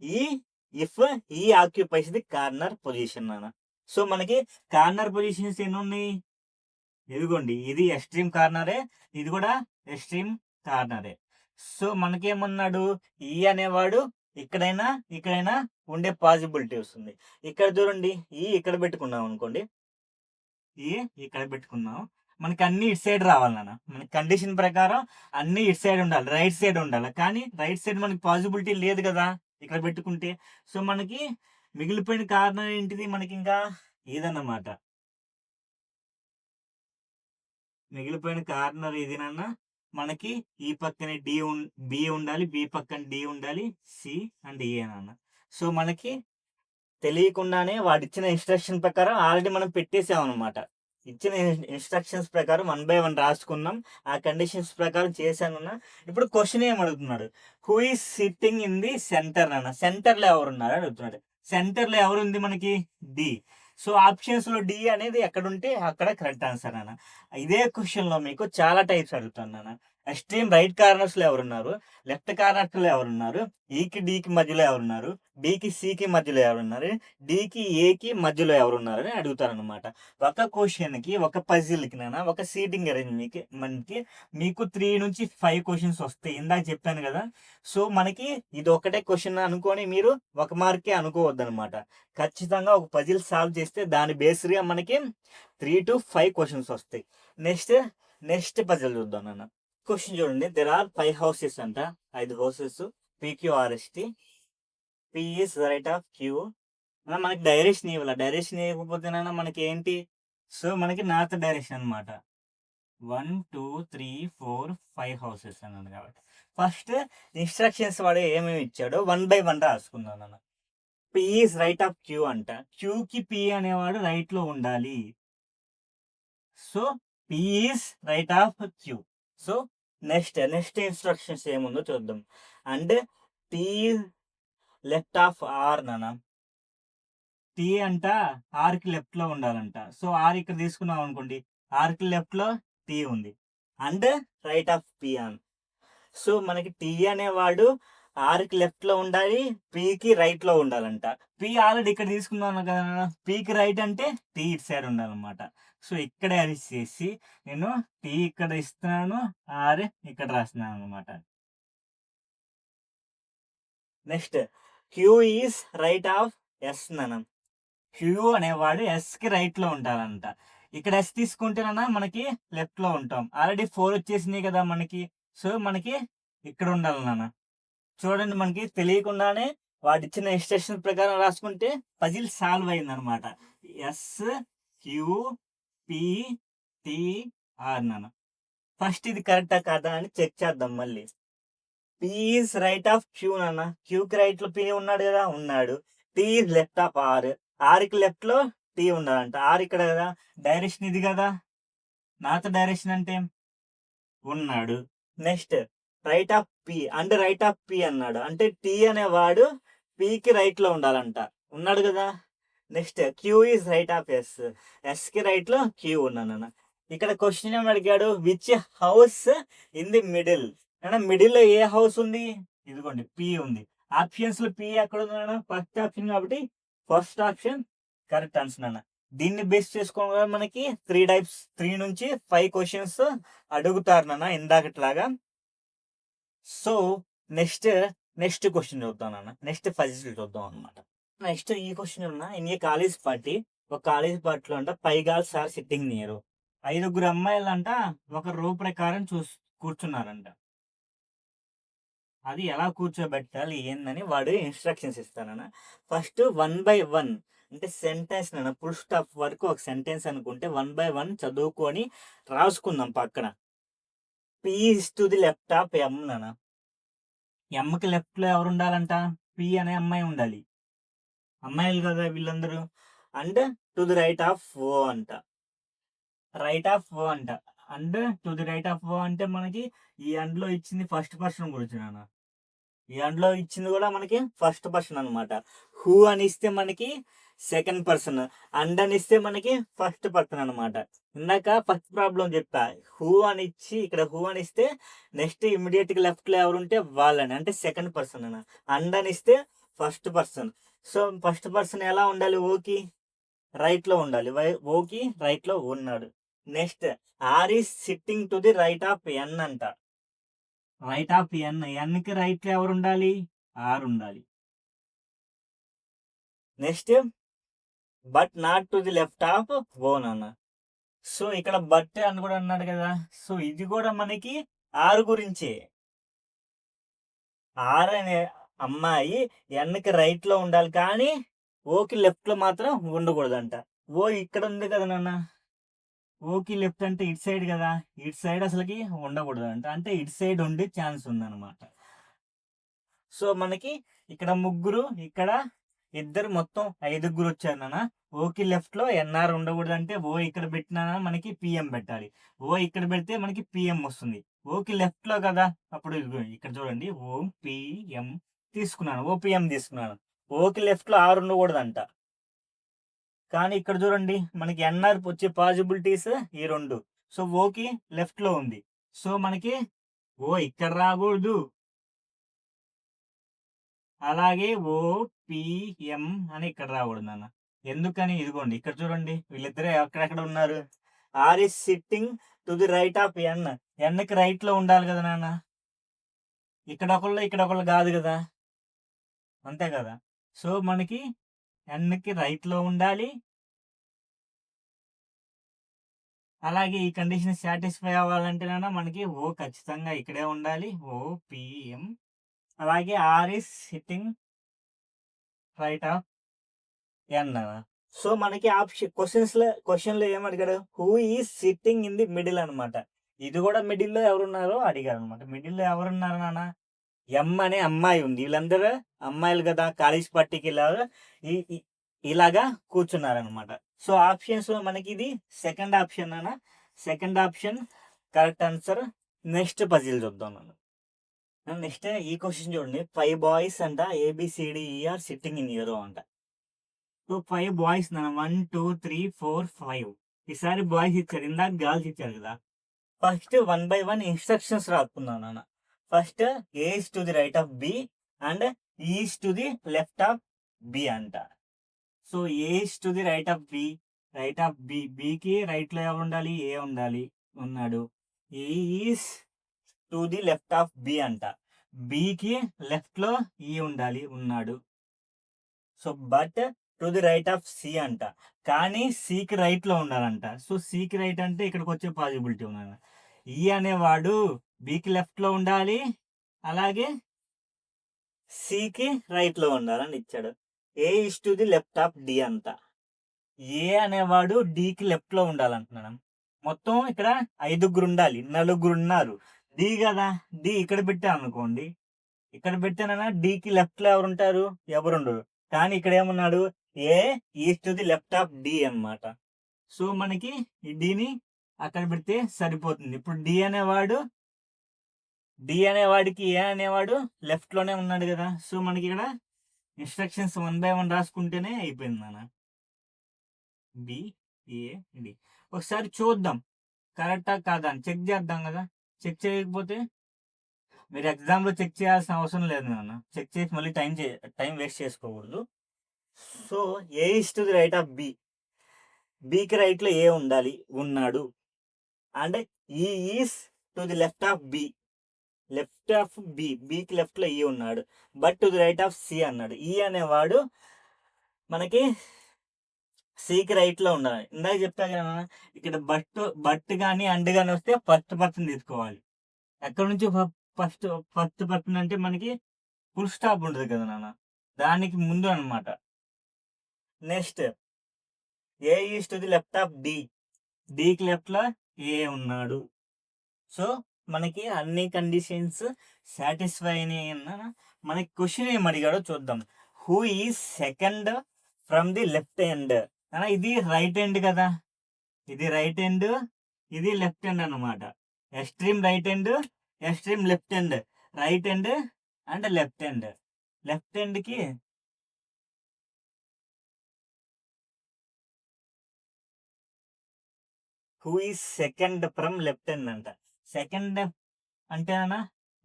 ఈ ఇఫ్ ఈ ఆక్యుపైస్ ది కార్నర్ పొజిషన్ అన్న. సో మనకి కార్నర్ పొజిషన్స్ ఎన్ని ఉన్నాయి, ఇదిగోండి, ఇది ఎక్స్ట్రీమ్ కార్నరే, ఇది కూడా ఎక్స్ట్రీమ్ కార్నరే. సో మనకేమన్నాడు, ఈ అనేవాడు ఇక్కడైనా ఉండే పాసిబిలిటీ వస్తుంది. ఇక్కడ చూడండి, ఈ ఇక్కడ పెట్టుకున్నాం అనుకోండి, ఈ ఇక్కడ పెట్టుకున్నాం, మనకి అన్ని ఇటు సైడ్ రావాలన్న. మనకి కండిషన్ ప్రకారం అన్ని ఇటు సైడ్ ఉండాలి, రైట్ సైడ్ ఉండాలి. కానీ రైట్ సైడ్ మనకి పాసిబిలిటీ లేదు కదా ఇక్కడ పెట్టుకుంటే. సో మనకి మిగిలిపోయిన కారణం ఏంటిది, మనకి ఇంకా ఇదన్నమాట. మిగిలిపోయిన కార్నర్ ఇదినన్నా, మనకి ఈ పక్కన బి ఉండాలి, బి పక్కన డి ఉండాలి, సి అండ్ ఏ అన్న. సో మనకి తెలియకుండానే వాడు ఇచ్చిన ఇన్స్ట్రక్షన్ ప్రకారం ఆల్రెడీ మనం పెట్టేసాం అనమాట. ఇచ్చిన ఇన్స్ట్రక్షన్స్ ప్రకారం 1 by 1 రాసుకున్నాం, ఆ కండిషన్స్ ప్రకారం చేశానన్నా. ఇప్పుడు క్వశ్చన్ ఏం అడుగుతున్నాడు, who is sitting in the centre అన్న. సెంటర్ లో ఎవరున్నారు అడుగుతున్నాడు. సెంటర్ లో ఎవరుంది మనకి, డి. సో ఆప్షన్స్ లో డి అనేది ఎక్కడ ఉంటే అక్కడ కరెక్ట్ ఆన్సర్ అన్న. ఇదే క్వశ్చన్ లో మీకు చాలా టైప్స్ అడుగుతున్నాను. ఎక్స్ట్రీమ్ రైట్ కార్నర్స్ లో ఎవరున్నారు, లెఫ్ట్ కార్నర్స్ లో ఎవరున్నారు, ఈకి డికి మధ్యలో ఎవరున్నారు, బికి సికి మధ్యలో ఎవరున్నారు, డికి ఏకి మధ్యలో ఎవరున్నారు అని అడుగుతారు అనమాట. ఒక క్వశ్చన్ కి, ఒక పజిల్ కి ఒక సీటింగ్ అరేంజ్మెంట్ కి మీకు 3 నుంచి 5 క్వశ్చన్స్ వస్తాయి. ఇందాక చెప్పాను కదా. సో మనకి ఇది ఒకటే క్వశ్చన్ అనుకొని మీరు 1 మార్కే అనుకోవద్దు అనమాట. ఖచ్చితంగా ఒక పజిల్ సాల్వ్ చేస్తే దాని బేస్గా మనకి 3 to 5 క్వశ్చన్స్ వస్తాయి. నెక్స్ట్ పజిల్ చూద్దాం నాన్న. క్వశ్చన్ చూడండి, దెర్ ఆర్ 5 houses అంట, 5 houses, PQRST, P is right of queue. మనకి డైరెక్షన్ ఇవ్వాలి, డైరెక్షన్ ఇవ్వకపోతేనైనా మనకి ఏంటి, సో మనకి నార్త్ డైరెక్షన్ అనమాట. 1 2 3 4 5 houses అన్నాడు కాబట్టి ఫస్ట్ ఇన్స్ట్రక్షన్స్ వాడు ఏమేమి ఇచ్చాడో 1 by 1 రాసుకుందాం అన్న. P is right of Q అంట. క్యూకి పి అనేవాడు రైట్ లో ఉండాలి. So P is right of Q. So next instructions ఏముందో చూద్దాం. And T left of R నాన్న. టీ అంట ఆర్కి లెఫ్ట్ లో ఉండాలంట. సో ఆర్ ఇక్కడ తీసుకున్నాం అనుకోండి, ఆర్కి లెఫ్ట్ లో టీ ఉంది అండ్ రైట్ ఆఫ్ పి అని. సో మనకి టీ అనేవాడు ఆర్కి లెఫ్ట్ లో ఉండాలి, పికి రైట్ లో ఉండాలంట. పి ఆల్రెడీ ఇక్కడ తీసుకున్నాను కదా, పికి రైట్ అంటే టీ ఇటు సైడ్ ఉండాలన్నమాట. సో ఇక్కడ అరేంజ్ చేసి నేను టీ ఇక్కడ ఇస్తున్నాను, ఆర్ ఇక్కడ రాస్తున్నాను అనమాట. Next Q is right of S నాన్న. క్యూ అనేవాడు ఎస్ కి రైట్ లో ఉండాలంట. ఇక్కడ ఎస్ తీసుకుంటేనన్నా మనకి లెఫ్ట్ లో ఉంటాం. ఆల్రెడీ 4 వచ్చేసినాయి కదా మనకి. సో మనకి ఇక్కడ ఉండాలి నాన్న. చూడండి, మనకి తెలియకుండానే వాడు ఇచ్చిన ఇన్స్ట్రక్షన్ ప్రకారం రాసుకుంటే పజిల్ సాల్వ్ అయింది అనమాట. S Q P T R నాన్న. ఫస్ట్ ఇది కరెక్టా కాదా అని చెక్ చేద్దాం మళ్ళీ. P is right of Q నాన్న. క్యూకి రైట్ లో పి ఉన్నాడు కదా, ఉన్నాడు. T is left of R. ఆర్కి లెఫ్ట్ లో టీ ఉండాలంట. ఆర్ ఇక్కడ కదా, డైరెక్షన్ ఇది కదా, నాతో డైరెక్షన్ అంటే ఉన్నాడు. Next right of P and right of P అన్నాడు, అంటే టీ అనేవాడు పికి రైట్ లో ఉండాలంట, ఉన్నాడు కదా. Next Q is right of S. S కి రైట్ లో క్యూ ఉన్నాను. ఇక్కడ క్వశ్చన్ ఏమి అడిగాడు, which house in the middle. Middle లో ఏ హౌస్ ఉంది, ఇదిగోండి పి ఉంది. ఆప్షన్స్ లో పి ఎక్కడ ఉంది, ఫస్ట్ ఆప్షన్ కాబట్టి ఫస్ట్ ఆప్షన్ కరెక్ట్ ఆన్సర్ అన్న. దీన్ని బేస్ చేసుకోగా మనకి 3 నుంచి 5 క్వశ్చన్స్ అడుగుతారు నాన్న ఇందాకట్లాగా. సో నెక్స్ట్ క్వశ్చన్ చూద్దాం నాన్న. నెక్స్ట్ ఫజిల్ చూద్దాం అనమాట. నెక్స్ట్ ఈ క్వశ్చన్ ఉన్నా, ఇన్ ఏ కాలేజ్ పార్టీ, ఒక కాలేజ్ పార్టీలో అంట 5 గర్ల్స్ ఆర్ సిట్టింగ్ నియర్. 5 అమ్మాయిలంట ఒక రో ప్రకారం కూర్చున్నారంట. అది ఎలా కూర్చోబెట్టాలి ఏందని వాడు ఇన్స్ట్రక్షన్స్ ఇస్తానన్న. ఫస్ట్ 1 by 1 అంటే సెంటెన్స్ నాన్న, ఫుల్ స్టాప్ వరకు ఒక సెంటెన్స్ అనుకుంటే 1 by 1 చదువుకొని రాసుకుందాం పక్కన. P is to the left of M నాన్న. ఎమ్కి లెఫ్ట్ లో ఎవరు ఉండాలంట, పి అనే అమ్మాయి ఉండాలి. అమ్మాయిలు కదా వీళ్ళందరూ. And to the right of O అంట. రైట్ ఆఫ్ ఓ అంట. And to the right of O అంటే మనకి ఈ అండ్లో ఇచ్చింది ఫస్ట్ పర్సన్ గురించి నాన్న. ఈ అండ్లో ఇచ్చింది కూడా మనకి ఫస్ట్ పర్సన్ అనమాట. హూ అని ఇస్తే మనకి సెకండ్ పర్సన్, అండ్ అని ఇస్తే మనకి ఫస్ట్ పర్సన్ అనమాట. ఇందాక ఫస్ట్ ప్రాబ్లం చెప్పా, హూ అని ఇచ్చి ఇక్కడ హూ అని ఇస్తే నెక్స్ట్ ఇమీడియట్ గా లెఫ్ట్ లో ఎవరుంటే వాళ్ళని, అంటే సెకండ్ పర్సన్ అన్న. అండ్ అని ఇస్తే first person. So first person ఎలా ఉండాలి, ఓకి రైట్ లో ఉండాలి. ఓకి రైట్ లో ఉన్నాడు. Next R is sitting to the right of N అంట. రైట్ ఆఫ్ ఎన్, ఎన్కి రైట్ లో ఎవరు ఉండాలి, ఆర్ ఉండాలి. Next but not to the left of O అన్న. సో ఇక్కడ బట్ అని కూడా అన్నాడు కదా. సో ఇది కూడా మనకి ఆర్ గురించే. ఆర్ అనే అమ్మాయి ఎన్కి రైట్ లో ఉండాలి, కానీ ఓకి లెఫ్ట్ లో మాత్రం ఉండకూడదంట. ఓ ఇక్కడ ఉంది కదా నాన్న, ఓకి లెఫ్ట్ అంటే ఇటు సైడ్ కదా, ఇటు సైడ్ అసలుకి ఉండకూడదు అంట, అంటే ఇటు సైడ్ ఉండే ఛాన్స్ ఉందన్నమాట. సో మనకి ఇక్కడ ముగ్గురు, ఇక్కడ ఇద్దరు, మొత్తం 5 వచ్చారు నాన్న. ఓకి లెఫ్ట్ లో ఎన్ఆర్ ఉండకూడదు, అంటే ఓ ఇక్కడ పెట్టినా మనకి పిఎం పెట్టాలి. ఓ ఇక్కడ పెడితే మనకి పిఎం వస్తుంది. ఓకి లెఫ్ట్ లో కదా, అప్పుడు ఇక్కడ చూడండి ఓ పిఎం తీసుకున్నాను, ఓపిఎం తీసుకున్నాను. ఓకి లెఫ్ట్ లో ఆర్ ఉండకూడదంట, కానీ ఇక్కడ చూడండి మనకి ఎన్ఆర్ వచ్చే పాసిబిలిటీస్ ఈ 2. సో ఓకి లెఫ్ట్ లో ఉంది, సో మనకి ఓ ఇక్కడ రాకూడదు, అలాగే ఓపిఎం అని ఇక్కడ రాకూడదు నాన్న. ఎందుకని, ఇదిగోండి ఇక్కడ చూడండి వీళ్ళిద్దరే ఎక్కడెక్కడ ఉన్నారు. R is sitting to the right of N. ఎన్కి రైట్ లో ఉండాలి కదా నాన్న, ఇక్కడ ఒకళ్ళు కాదు కదా, అంతే కదా. సో మనకి ఎన్కి రైట్ లో ఉండాలి, అలాగే ఈ కండిషన్ సాటిస్ఫై అవ్వాలంటే మనకి ఓ ఖచ్చితంగా ఇక్కడే ఉండాలి, ఓపిఎం. అలాగే R is sitting right of N. So మనకి ఆప్షన్ క్వశ్చన్లో ఏమడిగాడు, who is sitting in the middle అనమాట. ఇది కూడా మిడిల్లో ఎవరున్నారో అడిగారు అనమాట. మిడిల్లో ఎవరున్నారు నాన్న, ఎం అనే అమ్మాయి ఉంది. వీళ్ళందరూ అమ్మాయిలు కదా, కాలేజ్ పార్టీకి వెళ్ళారు, ఇలాగా కూర్చున్నారనమాట. సో ఆప్షన్స్ లో మనకి ఇది సెకండ్ ఆప్షన్ అన్న. Second option correct answer. Next puzzle చూద్దాం మనం. నెక్స్ట్ ఈ క్వశ్చన్ చూడండి. 5 బాయ్స్ అంట ABCDER సిట్టింగ్ ఇన్ యూరో అంట. So 5 boys 1 2 3 4 5. ఈసారి బాయ్స్ ఇచ్చారు, ఇందాక గర్ల్స్ ఇచ్చారు కదా. ఫస్ట్ 1 by 1 ఇన్స్ట్రక్షన్స్ రాసుకుందాం నాన్న. First A is to the right of B and E is to the left of B అంట. So A is to the right of B, right of B. Bకి రైట్లో ఎవరు ఉండాలి? A ఉండాలి, ఉన్నాడు. E is to the left of B అంట. Bకి లెఫ్ట్లో E ఉండాలి, ఉన్నాడు. So but to the right of C అంట, కానీ Cకి రైట్లో ఉండాలంట. సో Cకి రైట్ అంటే ఇక్కడికి వచ్చే పాసిబిలిటీ ఉన్నది. E అనేవాడు Bకి లెఫ్ట్లో ఉండాలి, అలాగే Cకి రైట్లో ఉండాలని ఇచ్చాడు. A is to the left of D అంట. A అనేవాడు Dకి లెఫ్ట్లో ఉండాలంటున్నాడు. మొత్తం ఇక్కడ 5 ఉండాలి, 4 ఉన్నారు. D కదా, D ఇక్కడ పెట్టాను అనుకోండి. ఇక్కడ పెట్టానన్నా Dకి లెఫ్ట్లో ఎవరు ఉంటారు? ఎవరు ఉండరు. కానీ ఇక్కడ ఏమన్నాడు? A is to the left of D అన్నమాట. సో మనకి ఈ Dని అక్కడ పెడితే సరిపోతుంది. ఇప్పుడు D అనేవాడికి A అనేవాడు లెఫ్ట్లోనే ఉన్నాడు కదా. సో మనకి ఇక్కడ ఇన్స్ట్రక్షన్స్ 1 by 1 రాసుకుంటేనే అయిపోయింది నాన్న. B A D. ఒకసారి చూద్దాం కరెక్టా కాదా అని చెక్ చేద్దాం కదా. చెక్ చేయకపోతే మీరు ఎగ్జామ్లో చెక్ చేయాల్సిన అవసరం లేదు నాన్న. చెక్ చేసి మళ్ళీ టైం వేస్ట్ చేసుకోకూడదు. So A is to the right of B, Bకి రైట్లో A ఉండాలి, ఉన్నాడు. And E is to the left of B, left of Bకి లెఫ్ట్లో E ఉన్నాడు. But to the right of C అన్నాడు. E అనేవాడు మనకి Cకి రైట్లో ఉండాలి. ఇందాక చెప్పా కదా, ఇక్కడ బట్ కానీ అండ్ కానీ వస్తే ఫస్ట్ పర్సన్ తీసుకోవాలి. ఎక్కడి నుంచి ఫస్ట్ పర్సన్ అంటే మనకి ఫుల్ స్టాప్ ఉంటుంది కదా నాన్న, దానికి ముందు అనమాట. Next A is to the left of D, Dకి లెఫ్ట్లో A ఉన్నాడు. సో మనకి అన్ని కండిషన్స్ సాటిస్ఫై అయినాయి అన్న. మనకి క్వశ్చన్ ఏం అడిగాడో చూద్దాం. Who is second from the left hand అన్న. ఇది రైట్ హ్యాండ్ కదా, ఇది రైట్ హ్యాండ్, ఇది లెఫ్ట్ హ్యాండ్ అనమాట. Extreme right hand, extreme left hand, right hand and left hand. Left హ్యాండ్కి who is second from left hand అంట. Second అంటే అన్న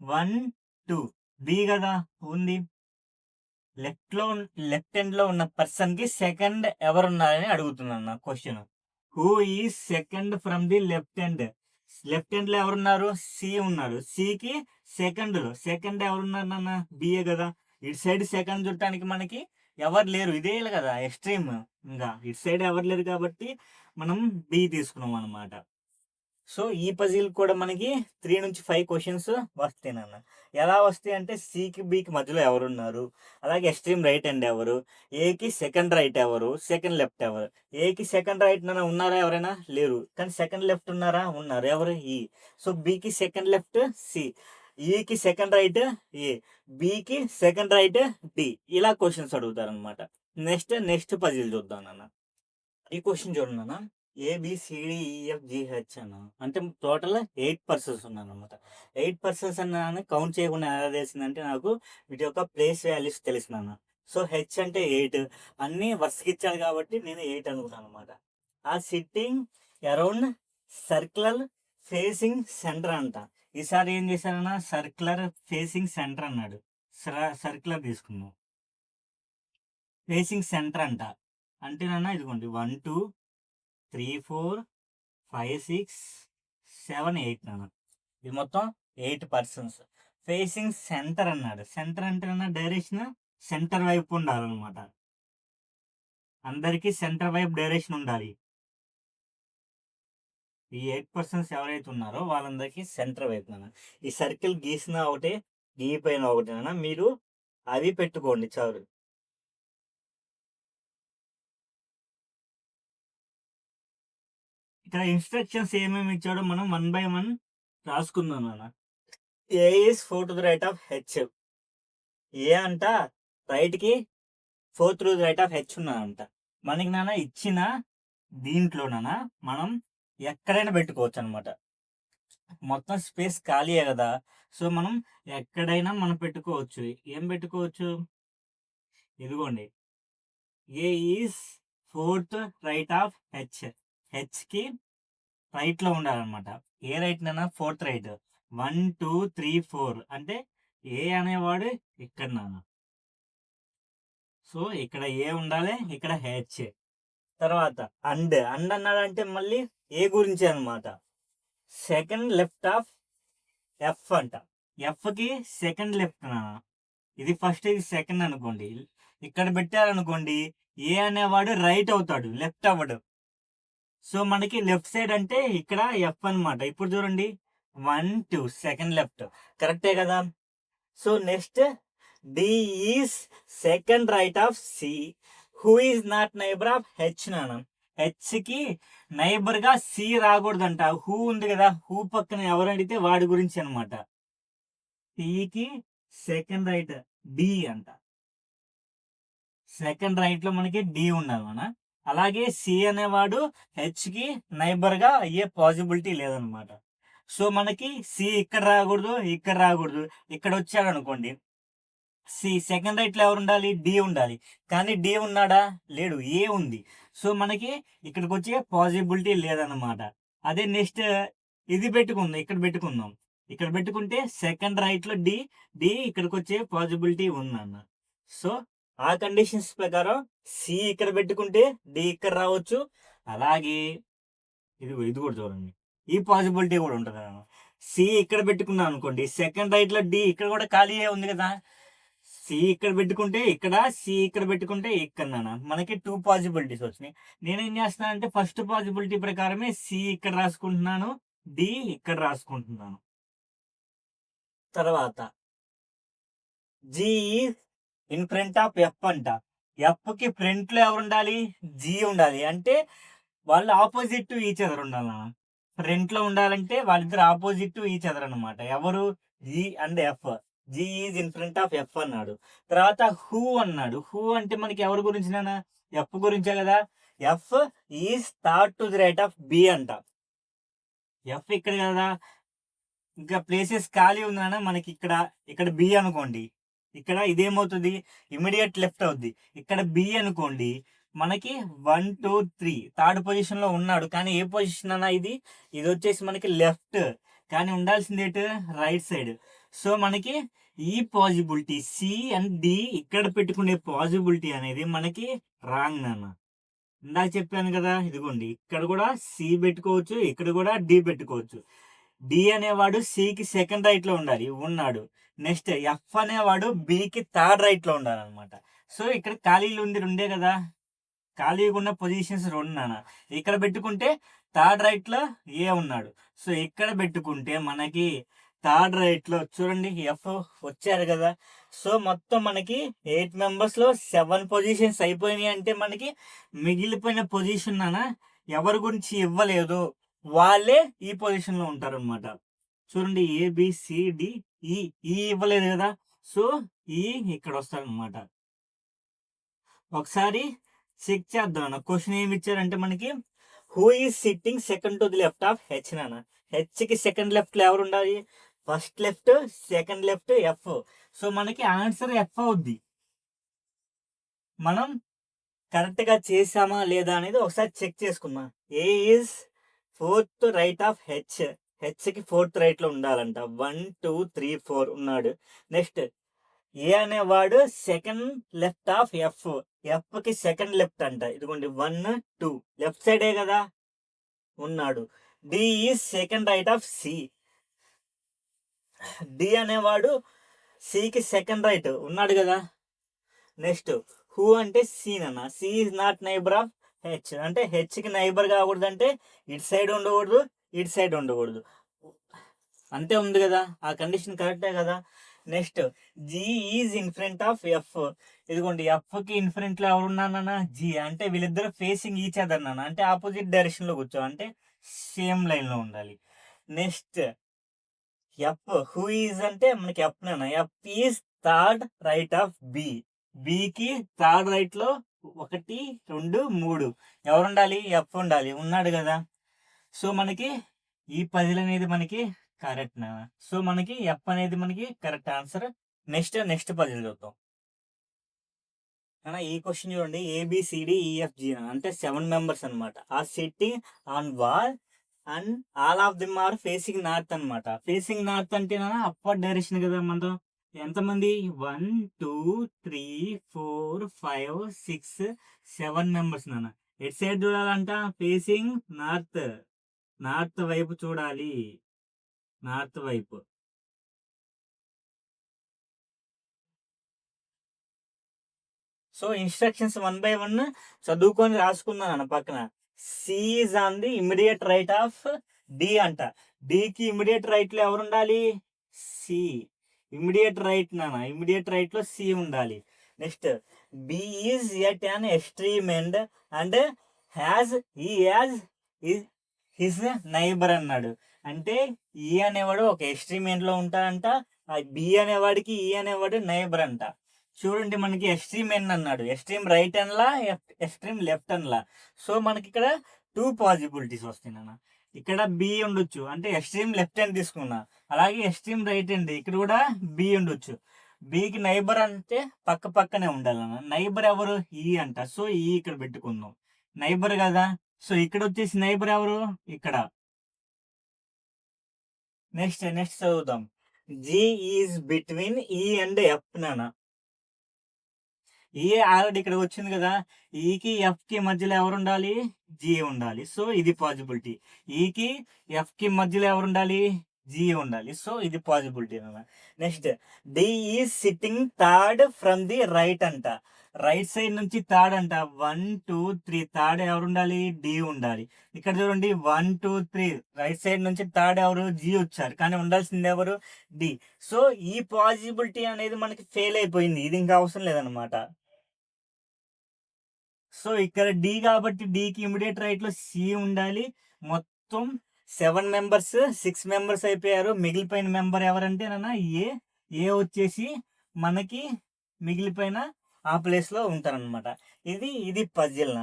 1 2 B కదా ఉంది. లెఫ్ట్ హ్యాండ్ లో ఉన్న పర్సన్ కి సెకండ్ ఎవరున్నారని అడుగుతున్నాను question. Who is second from the left hand. Left hand లో ఎవరున్నారు? C ఉన్నారు. Cకి సెకండ్ ఎవరున్నారు నాన్న? బిఏ కదా. ఇటు సైడ్ సెకండ్ చుట్టానికి మనకి ఎవరు లేరు, ఇదే కదా ఎక్స్ట్రీమ్. ఇంకా ఇటు సైడ్ ఎవరు లేరు కాబట్టి మనం B తీసుకున్నాం అనమాట. సో ఈ పజిల్ కూడా మనకి 3 నుంచి 5 క్వశ్చన్స్ వస్తాయి నాన్న. ఎలా వస్తాయి అంటే Cకి Bకి మధ్యలో ఎవరున్నారు, అలాగే ఎక్స్ట్రీమ్ రైట్ హ్యాండ్ ఎవరు, Aకి సెకండ్ రైట్ ఎవరు, సెకండ్ లెఫ్ట్ ఎవరు. Aకి సెకండ్ రైట్ నాన్న ఉన్నారా? ఎవరైనా లేరు. కానీ సెకండ్ లెఫ్ట్ ఉన్నారా? ఉన్నారు. ఎవరు? E. సో Bకి సెకండ్ లెఫ్ట్ C, Eకి సెకండ్ రైట్ A, Bకి సెకండ్ రైట్ D. ఇలా క్వశ్చన్స్ అడుగుతారు అనమాట. నెక్స్ట్ పజిల్ చూద్దాం నాన్న. ఈ క్వశ్చన్ చూడండి నాన్న. ABCDEFGH అన్న అంటే టోటల్ 8 పర్సన్స్ ఉన్నాను అనమాట. 8 పర్సన్స్ అన్న కౌంట్ చేయకుండా ఎలా తెలిసిందంటే నాకు వీటి యొక్క ప్లేస్ వాల్యూస్ తెలిసినాను. సో H అంటే 8, అన్ని వరుసకి ఇచ్చాడు కాబట్టి నేను 8 అనుకుంటాను అనమాట. ఆ sitting around circular facing centre అంట. ఈసారి ఏం చేశారన్నా? సర్క్యులర్ ఫేసింగ్ సెంటర్ అన్నాడు. సర్క్యులర్ తీసుకున్నాం, ఫేసింగ్ సెంటర్ అంట. అంటే నాన్న ఇదిగోండి 1 2 3 4 5 6 7 8 నాన్న. ఇది మొత్తం 8 పర్సన్స్. ఫేసింగ్ సెంటర్ అన్నాడు. సెంటర్ అంటే అన్న డైరెక్షన్ సెంటర్ వైపు ఉండాలన్నమాట. అందరికీ సెంటర్ వైపు డైరెక్షన్ ఉండాలి. ఈ 8 పర్సన్స్ ఎవరైతే ఉన్నారో వాళ్ళందరికీ సెంటర్ వైపు నాన్న. ఈ సర్కిల్ గీసిన ఒకటే, గీపైన ఒకటి నాన్న. మీరు అవి పెట్టుకోండి చాలు. ఇక్కడ ఇన్స్ట్రక్షన్స్ ఏమేమి ఇచ్చాడో మనం 1 by 1 రాసుకుందాం నాన్న. A is 4 to the right of H. A అంట రైట్కి 4 to the right of H ఉన్నానంట. మనకి నాన్న ఇచ్చిన దీంట్లో నాన్న మనం ఎక్కడైనా పెట్టుకోవచ్చు అనమాట. మొత్తం స్పేస్ ఖాళీయే కదా, సో మనం ఎక్కడైనా మనం పెట్టుకోవచ్చు. ఏం పెట్టుకోవచ్చు, ఇదిగోండి A is fourth right of H. హెచ్కి రైట్లో ఉండాలన్నమాట. ఏ రైట్ నైనా ఫోర్త్ రైట్. 1 2 3 4 అంటే ఏ అనేవాడు ఇక్కడ నాన్న. సో ఇక్కడ ఏ ఉండాలి, ఇక్కడ హెచ్. తర్వాత అండ్ అన్నాడంటే మళ్ళీ ఏ గురించి అనమాట. సెకండ్ లెఫ్ట్ ఆఫ్ ఎఫ్ అంట. ఎఫ్కి సెకండ్ లెఫ్ట్ నాన్న. ఇది ఫస్ట్, ఇది సెకండ్ అనుకోండి. ఇక్కడ పెట్టారనుకోండి ఏ అనేవాడు రైట్ అవుతాడు, లెఫ్ట్ అవ్వడు. సో మనకి లెఫ్ట్ సైడ్ అంటే ఇక్కడ ఎఫ్ అనమాట. ఇప్పుడు చూడండి 1 2 సెకండ్ లెఫ్ట్, కరెక్టే కదా. So next D is second right of C who is not neighbour of H నాన్న. హెచ్కి నైబర్గా సి రాకూడదంట. హూ ఉంది కదా, హూ పక్కన ఎవరు అడిగితే వాడి గురించి అనమాట. సికి సెకండ్ రైట్ డి అంట. సెకండ్ రైట్ లో మనకి డి ఉండాలి మన. అలాగే సి అనేవాడు హెచ్కి నైబర్గా అయ్యే పాసిబిలిటీ లేదనమాట. సో మనకి సి ఇక్కడ రాకూడదు, ఇక్కడ రాకూడదు. ఇక్కడ వచ్చాడు అనుకోండి, సి సెకండ్ రైట్లో ఎవరు ఉండాలి, డి ఉండాలి. కానీ డి ఉన్నాడా, లేడు, ఏ ఉంది. సో మనకి ఇక్కడికి వచ్చే పాసిబిలిటీ లేదన్నమాట. అదే నెక్స్ట్ ఇది పెట్టుకుందాం, ఇక్కడ పెట్టుకుందాం. ఇక్కడ పెట్టుకుంటే సెకండ్ రైట్లో డి, డి ఇక్కడికి వచ్చే పాసిబిలిటీ ఉందన్న. సో ఆ కండిషన్స్ ప్రకారం సి ఇక్కడ పెట్టుకుంటే డి ఇక్కడ రావచ్చు. అలాగే ఇది కూడా చూడండి, ఈ పాసిబిలిటీ కూడా ఉంటుంది అన్న. సి ఇక్కడ పెట్టుకున్నాం అనుకోండి, సెకండ్ రైట్లో డి ఇక్కడ కూడా ఖాళీయే ఉంది కదా. సి ఇక్కడ పెట్టుకుంటే ఇక్కడ, సి ఇక్కడ పెట్టుకుంటే ఇక్కడ నాన్న. మనకి 2 పాసిబిలిటీస్ వచ్చినాయి. నేనేం చేస్తున్నానంటే ఫస్ట్ పాసిబిలిటీ ప్రకారమే సి ఇక్కడ రాసుకుంటున్నాను, డి ఇక్కడ రాసుకుంటున్నాను. తర్వాత G in front of F అంట. ఎఫ్కి ఫ్రంట్లో ఎవరు ఉండాలి, జి ఉండాలి. అంటే వాళ్ళు ఆపోజిట్ టు ఈచ్ అదర్ ఉండాలి. ఫ్రంట్లో ఉండాలంటే వాళ్ళిద్దరు ఆపోజిట్ టు ఈచ్ అదర్ అనమాట. ఎవరు, G and F. G is in front of F అన్నాడు. తర్వాత హూ అన్నాడు. హూ అంటే మనకి ఎవరి గురించి నాన్న, ఎఫ్ గురించే కదా. F is third to the right of B అంట. ఎఫ్ ఇక్కడ కదా, ఇంకా ప్లేసెస్ ఖాళీ ఉందన్న మనకి. ఇక్కడ బి అనుకోండి, ఇక్కడ ఇదేమవుతుంది, ఇమీడియట్ లెఫ్ట్ అవుద్ది. ఇక్కడ బి అనుకోండి, మనకి 1 2 3 థర్డ్ పొజిషన్ లో ఉన్నాడు. కానీ ఏ పొజిషన్ అన్న ఇది వచ్చేసి మనకి లెఫ్ట్, కానీ ఉండాల్సింది ఏంటి, రైట్ సైడ్. సో మనకి ఈ పాసిబిలిటీ సి అండ్ డి ఇక్కడ పెట్టుకునే పాసిబిలిటీ అనేది మనకి రాంగ్ నాన్న. ఇందాక చెప్పాను కదా, ఇదిగోండి ఇక్కడ కూడా సి పెట్టుకోవచ్చు, ఇక్కడ కూడా డి పెట్టుకోవచ్చు. డి అనేవాడు సికి సెకండ్ రైట్ లో ఉన్నాడు. నెక్స్ట్ ఎఫ్ అనేవాడు బికి థర్డ్ రైట్ లో ఉండాలన్నమాట. సో ఇక్కడ ఖాళీలు ఉంది రెండే కదా, ఖాళీగా ఉన్న పొజిషన్స్ రెండు నాన్న. ఇక్కడ పెట్టుకుంటే థర్డ్ రైట్ లో ఏ ఉన్నాడు. సో ఇక్కడ పెట్టుకుంటే మనకి థర్డ్ రైట్ లో చూడండి ఎఫ్ వచ్చారు కదా. సో మొత్తం మనకి 8 మెంబర్స్ లో 7 పొజిషన్స్ అయిపోయినాయి. అంటే మనకి మిగిలిపోయిన పొజిషన్ నాన్న ఎవరి గురించి ఇవ్వలేదు, వాళ్ళే ఈ పొజిషన్ లో ఉంటారు అనమాట. చూడండి ఏబిసిడి ఈ ఇవ్వలేదు కదా, సో ఈ ఇక్కడ వస్తాడు అనమాట. ఒకసారి చెక్ చేద్దాం అన్న. క్వశ్చన్ ఏమి ఇచ్చారంటే మనకి who is sitting second to the left of H నాన్న. హెచ్కి సెకండ్ లెఫ్ట్ లో ఎవరు ఉండాలి, first left, second left, F. So మనకి ఆన్సర్ ఎఫ్ అవుద్ది. మనం కరెక్ట్ గా చేసామా లేదా అనేది ఒకసారి చెక్ చేసుకుందాం. A is fourth right of H. హెచ్కి ఫోర్త్ రైట్ లో ఉండాలంట. 1 2 3 4 ఉన్నాడు. నెక్స్ట్ ఏ అనేవాడు సెకండ్ లెఫ్ట్ ఆఫ్ ఎఫ్. ఎఫ్కి సెకండ్ లెఫ్ట్ అంట. ఇదిగోండి 1 2 లెఫ్ట్ సైడే కదా ఉన్నాడు. D is second right of C. D అనేవాడు సికి సెకండ్ రైట్ ఉన్నాడు కదా. నెక్స్ట్ హూ అంటే సి అన్న. C is not neighbour of H. అంటే హెచ్కి నైబర్ కాకూడదు, అంటే ఇటు సైడ్ ఉండకూడదు, ఇటు సైడ్ ఉండకూడదు. అంతే ఉంది కదా, ఆ కండిషన్ కరెక్టే కదా. Next G is in front of F. ఇదిగోండి ఎఫ్కి ఇన్ ఫ్రంట్ లో ఎవరు ఉన్నానన్న, జి. అంటే వీళ్ళిద్దరు ఫేసింగ్ ఈచ్ అదర్ నాన్న. అంటే ఆపోజిట్ డైరెక్షన్ లో కూర్చో, అంటే సేమ్ లైన్ లో ఉండాలి. నెక్స్ట్ ఎఫ్ హూ ఈజ్ అంటే మనకి ఎఫ్ నాన్న. F is third right of B. బికి థర్డ్ రైట్ లో 1 2 3 ఎవరు ఉండాలి, ఎఫ్ ఉండాలి. ఉన్నాడు కదా. సో మనకి ఈ పజిల్ అనేది మనకి కరెక్ట్ నా. సో మనకి ఎఫ్ అనేది మనకి కరెక్ట్ ఆన్సర్. నెక్స్ట్ పజిల్ చూద్దాం. ఈ క్వశ్చన్ చూడండి, ABCDEFG అంటే 7 మెంబర్స్ అనమాట. Are sitting on wall and all of them are facing north అనమాట. ఫేసింగ్ నార్త్ అంటే అప్వర్డ్ డైరెక్షన్ కదా. మనం ఎంతమంది 1 2 3 4 5 6 7 మెంబర్స్ నాన్న. ఎట్ సైడ్ చూడాలంట, ఫేసింగ్ నార్త్ వైపు చూడాలి, నార్త్ వైపు. సో ఇన్స్ట్రక్షన్స్ 1 by 1 చదువుకొని రాసుకున్నాను పక్కన. C is on the immediate right of D అంట. డికి ఇమ్మీడియట్ రైట్ లో ఎవరు ఉండాలి? C. Immediate right immediate right లో సి ఉండాలి. Next B is at an extreme end and has his neighbour అన్నాడు. అంటే ఈ అనేవాడు ఒక ఎక్స్ట్రీమ్ ఎండ్ లో ఉంటాడంట. బి అనేవాడికి ఈ అనేవాడు నైబర్ అంట. చూడండి, మనకి ఎక్స్ట్రీమ్ ఎన్ అన్నాడు, ఎక్స్ట్రీమ్ రైట్ అన్లా, ఎక్స్ట్రీమ్ లెఫ్ట్ అన్లా. సో మనకి ఇక్కడ 2 పాసిబిలిటీస్ వస్తాయి నాన్న. ఇక్కడ బి ఉండొచ్చు, అంటే ఎక్స్ట్రీమ్ లెఫ్ట్ హ్యాండ్ తీసుకున్నా. అలాగే ఎక్స్ట్రీమ్ రైట్ హ్యాండ్ ఇక్కడ కూడా బి ఉండొచ్చు. బికి నైబర్ అంటే పక్కనే ఉండాలన్న. నైబర్ ఎవరు? ఈ అంట. సో ఈ ఇక్కడ పెట్టుకుందాం, నైబర్ కదా. సో ఇక్కడ వచ్చేసి నైబర్ ఎవరు? ఇక్కడ. నెక్స్ట్ చదువుదాం. జి ఈజ్ బిట్వీన్ ఈ అండ్ ఎఫ్ నాన్న. ఈ ఆల్రెడీ ఇక్కడ వచ్చింది కదా. ఈకి ఎఫ్ కి మధ్యలో ఎవరు ఉండాలి? జి ఉండాలి. సో ఇది పాసిబిలిటీ. ఈకి ఎఫ్ కి మధ్యలో ఎవరు ఉండాలి? జి ఉండాలి. సో ఇది పాసిబిలిటీ అన్న. Next D is sitting third from the right అంట. రైట్ సైడ్ నుంచి థర్డ్ అంట. 1 2 3 థర్డ్ ఎవరు ఉండాలి? డి ఉండాలి. ఇక్కడ చూడండి 1 2 3 రైట్ సైడ్ నుంచి థర్డ్ ఎవరు? జి వచ్చారు, కానీ ఉండాల్సింది ఎవరు? డి. సో ఈ పాసిబిలిటీ అనేది మనకి ఫెయిల్ అయిపోయింది, ఇది ఇంకా అవసరం లేదనమాట. సో ఇక్కడ డి కాబట్టి డికి ఇమీడియట్ రైట్ లో సి ఉండాలి. మొత్తం 7 మెంబర్స్ 6 మెంబర్స్ అయిపోయారు. మిగిలిపోయిన మెంబర్ ఎవరంటే ఏ వచ్చేసి మనకి మిగిలిపోయిన ఆ ప్లేస్ లో ఉంటారనమాట. ఇది పజిల్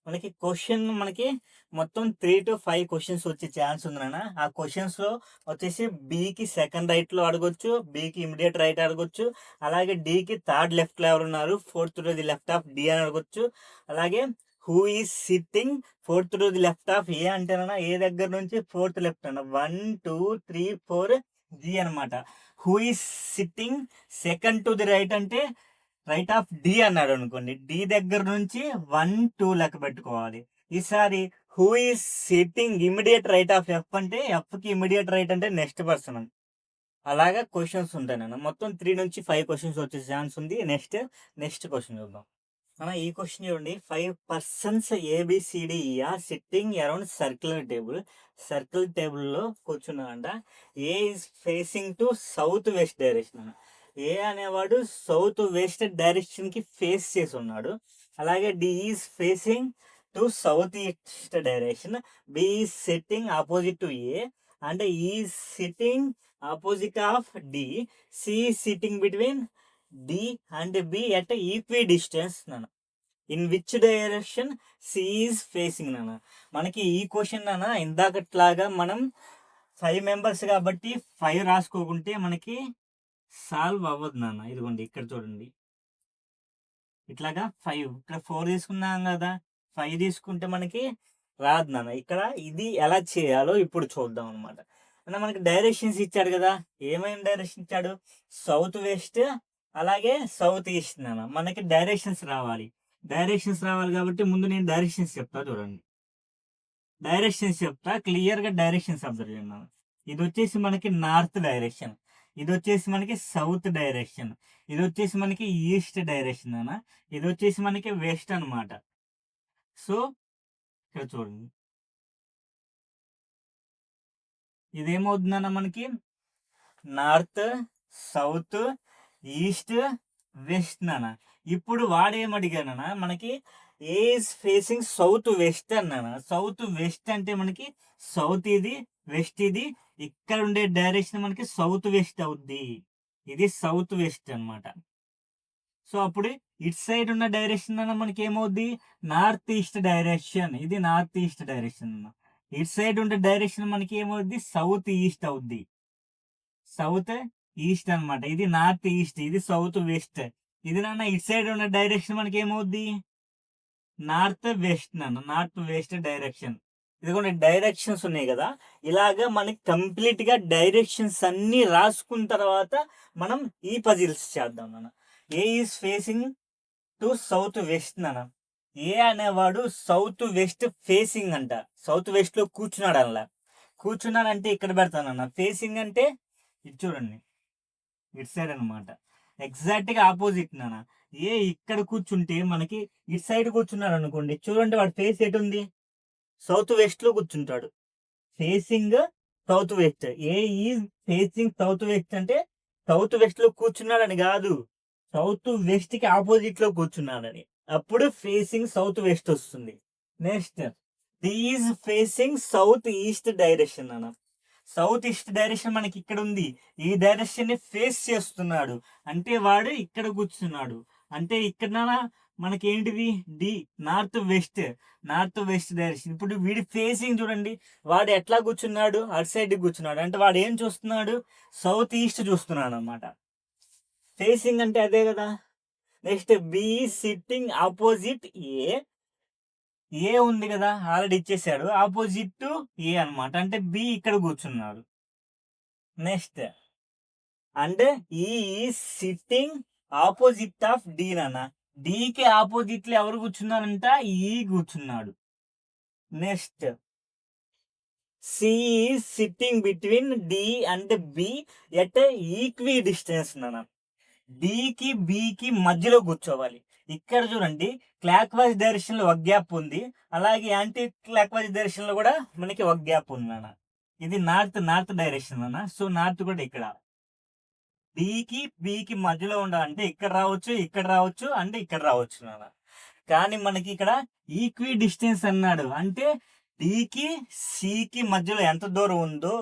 మనకి క్వశ్చన్ మొత్తం 3 to 5 క్వశ్చన్స్ వచ్చే ఛాన్స్ ఉంది నాన్న. ఆ క్వశ్చన్స్ లో వచ్చేసి బికి సెకండ్ రైట్ లో అడగొచ్చు, బికి ఇమీడియట్ రైట్ అడగొచ్చు, అలాగే డికి థర్డ్ లెఫ్ట్ లో ఎవరు ఉన్నారు, fourth to the left of D అని అడగొచ్చు. అలాగే who is sitting fourth to the left of A అంటేనా ఏ దగ్గర నుంచి ఫోర్త్ లెఫ్ట్ అన్న 1 2 3 4 జి అనమాట. Who is sitting second to the right అంటే రైట్ ఆఫ్ డి అన్నాడు అనుకోండి, డి దగ్గర నుంచి 1 2 లెక్క పెట్టుకోవాలి. ఈసారి who is sitting immediate right of F అంటే ఎఫ్ కి ఇమీడియట్ రైట్ అంటే నెక్స్ట్ పర్సన్. అలాగా క్వశ్చన్స్ ఉంటాయి నాన్న. మొత్తం 3 నుంచి 5 క్వశ్చన్స్ వచ్చే ఛాన్స్ ఉంది. నెక్స్ట్ క్వశ్చన్ చూద్దాం. ఈ క్వశ్చన్ చూడండి, 5 persons ABCD are sitting around circle table లో కూర్చున్నారంట. A is facing to south west direction. A అనేవాడు సౌత్ వెస్ట్ డైరెక్షన్ కి ఫేస్ చేసి ఉన్నాడు. అలాగే D is facing to south east direction. B is sitting opposite to A అంటే E sitting opposite of D. C sitting between D and B at equi distance నాన్న. In which direction C is facing నాన్న. మనకి ఈ question నాన్న ఇందాకట్లాగా మనం 5 members కాబట్టి 5 రాసుకోకుంటే మనకి solve అవ్వదు నాన్న. ఇదిగోండి ఇక్కడ చూడండి, ఇట్లాగా 5 ఇక్కడ 4 తీసుకున్నాం కదా, 5 తీసుకుంటే మనకి రాదు నాన్న. ఇక్కడ ఇది ఎలా చేయాలో ఇప్పుడు చూద్దాం అనమాట. మనకి డైరెక్షన్స్ ఇచ్చాడు కదా, ఏమైనా డైరెక్షన్ ఇచ్చాడు? సౌత్ వెస్ట్ అలాగే సౌత్ ఈస్ట్ నాన్న. మనకి డైరెక్షన్స్ రావాలి కాబట్టి ముందు నేను డైరెక్షన్స్ చెప్తా చూడండి. క్లియర్ గా డైరెక్షన్స్ అబ్జర్వ్ చేయండి. ఇది వచ్చేసి మనకి నార్త్ డైరెక్షన్, ఇది వచ్చేసి మనకి సౌత్ డైరెక్షన్, ఇది వచ్చేసి మనకి ఈస్ట్ డైరెక్షన్ అన్న, ఇది వచ్చేసి మనకి వెస్ట్ అనమాట. సో ఇక్కడ చూడండి, ఇదేమవుతుందన్న మనకి నార్త్ సౌత్ ఈస్ట్ వెస్ట్ నాన్న. ఇప్పుడు వాడేమడిగానన్నా మనకి ఏజ్ ఫేసింగ్ సౌత్ వెస్ట్ అన్నానా. సౌత్ వెస్ట్ అంటే మనకి సౌత్ ఇది వెస్ట్ ఇది, ఇక్కడ ఉండే డైరెక్షన్ మనకి సౌత్ వెస్ట్ అవుద్ది. ఇది సౌత్ వెస్ట్ అనమాట. సో అప్పుడు ఇటు సైడ్ ఉన్న డైరెక్షన్ అన్న మనకి ఏమవుద్ది, నార్త్ ఈస్ట్ డైరెక్షన్. ఇది నార్త్ ఈస్ట్ డైరెక్షన్ అన్న. ఇటు సైడ్ ఉండే డైరెక్షన్ మనకి ఏమవుద్ది, సౌత్ ఈస్ట్ అవుద్ది. సౌత్ ఈస్ట్ అన్నమాట. ఇది నార్త్ ఈస్ట్, ఇది సౌత్ వెస్ట్. ఇది నాన్న ఇటు సైడ్ ఉన్న డైరెక్షన్ మనకి ఏమవుద్ది, నార్త్ వెస్ట్ నాన్న, నార్త్ వెస్ట్ డైరెక్షన్. ఇదిగోండి డైరెక్షన్స్ ఉన్నాయి కదా, ఇలాగా మనకి కంప్లీట్ గా డైరెక్షన్స్ అన్ని రాసుకున్న తర్వాత మనం ఈ పజిల్స్ చేద్దాం నాన్న. ఏ is facing to south west నాన్న. ఏ అనేవాడు సౌత్ వెస్ట్ ఫేసింగ్ అంట. సౌత్ వెస్ట్ లో కూర్చున్నాడు అలా. కూర్చున్నాడంటే ఇక్కడ పెడతానన్న. ఫేసింగ్ అంటే ఇది చూడండి, ఇటు సైడ్ అనమాట. ఎగ్జాక్ట్ గా ఆపోజిట్ నాన్న. ఏ ఇక్కడ కూర్చుంటే మనకి ఇటు సైడ్ కూర్చున్నాడు అనుకోండి, చూడండి వాడు ఫేస్ ఎటు ఉంది, సౌత్ వెస్ట్ లో కూర్చుంటాడు. Facing south west. A is facing south west అంటే సౌత్ వెస్ట్ లో కూర్చున్నాడని కాదు, సౌత్ వెస్ట్ కి ఆపోజిట్ లో కూర్చున్నాడని. అప్పుడు ఫేసింగ్ సౌత్ వెస్ట్ వస్తుంది. Next D is facing south east direction అన్న. సౌత్ ఈస్ట్ డైరెక్షన్ మనకి ఇక్కడ ఉంది, ఈ డైరెక్షన్ ని ఫేస్ చేస్తున్నాడు అంటే వాడు ఇక్కడ కూర్చున్నాడు. అంటే ఇక్కడ మనకి ఏంటిది, D north west, north west direction. ఇప్పుడు వీడి ఫేసింగ్ చూడండి, వాడు ఎట్లా కూర్చున్నాడు, అటు సైడ్ కూర్చున్నాడు అంటే వాడు ఏం చూస్తున్నాడు, సౌత్ ఈస్ట్ చూస్తున్నాడు అనమాట. ఫేసింగ్ అంటే అదే కదా. నెక్స్ట్ బి సిట్టింగ్ ఆపోజిట్ ఏ. ఏ ఉంది కదా ఆల్రెడీ ఇచ్చేసాడు, ఆపోజిట్ టు ఏ అనమాట. అంటే బి ఇక్కడ కూర్చున్నాడు. నెక్స్ట్ అంటే E sitting opposite of D నాన్న. డికి ఆపోజిట్ లో ఎవరు కూర్చున్నారంట, ఈ కూర్చున్నాడు. Next C sitting between D and B at equi distance నాన్న. డికి బికి మధ్యలో కూర్చోవాలి. ఇక్కడ చూడండి క్లాక్ వైజ్ డైరెక్షన్ లో ఒక గ్యాప్ ఉంది, అలాగే యాంటీ క్లాక్ వైజ్ డైరెక్షన్ లో కూడా మనకి ఒక గ్యాప్ ఉంది నాన్న. ఇది నార్త్ డైరెక్షన్ అన్న. సో నార్త్ కూడా ఇక్కడ. డికి బికి మధ్యలో ఉండాలంటే ఇక్కడ రావచ్చు, ఇక్కడ రావచ్చు, అంటే ఇక్కడ రావచ్చు నాన్న. కానీ మనకి ఇక్కడ ఈక్వి డిస్టెన్స్ అన్నాడు అంటే డికి సికి మధ్యలో ఎంత దూరం ఉందో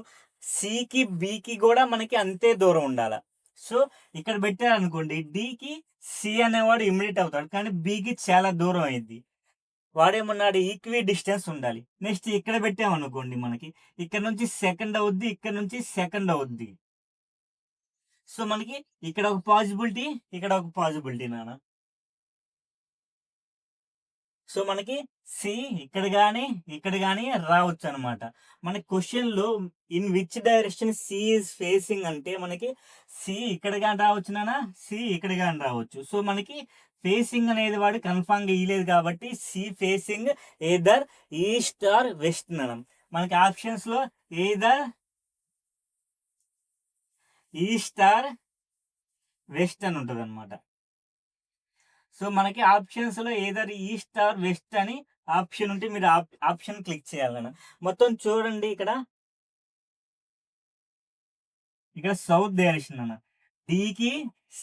సికి బికి కూడా మనకి అంతే దూరం ఉండాలి. సో ఇక్కడ పెట్టారనుకోండి, డికి సి అనేవాడు ఇమిడియట్ అవుతాడు, కానీ బికి చాలా దూరం అయింది. వాడేమన్నాడు, ఈక్వి డిస్టెన్స్ ఉండాలి. నెక్స్ట్ ఇక్కడ పెట్టామనుకోండి, మనకి ఇక్కడ నుంచి సెకండ్ అవుద్ది, ఇక్కడ నుంచి సెకండ్ అవుద్ది. సో మనకి ఇక్కడ ఒక పాసిబిలిటీ, ఇక్కడ ఒక పాసిబిలిటీ నాన్న. సో మనకి సి ఇక్కడ కానీ రావచ్చు అనమాట. మన క్వశ్చన్ లో in which direction C is facing అంటే మనకి సి ఇక్కడ కానీ రావచ్చు నాన్న, సి ఇక్కడ కానీ రావచ్చు. సో మనకి ఫేసింగ్ అనేది వాడు కన్ఫామ్ గా ఇయ్యలేదు కాబట్టి C facing either east or west నాన్న. మనకి ఆప్షన్స్ లో ఏదర్ ఈస్ట్ ఆర్ వెస్ట్ అని ఉంటుంది అనమాట. సో మనకి ఆప్షన్స్ లో ఏదర్ ఈస్ట్ ఆర్ వెస్ట్ అని ఆప్షన్ ఉంటే మీరు ఆప్షన్ క్లిక్ చేయాలన్న. మొత్తం చూడండి ఇక్కడ సౌత్ డైరెక్షన్ అన్న. డికి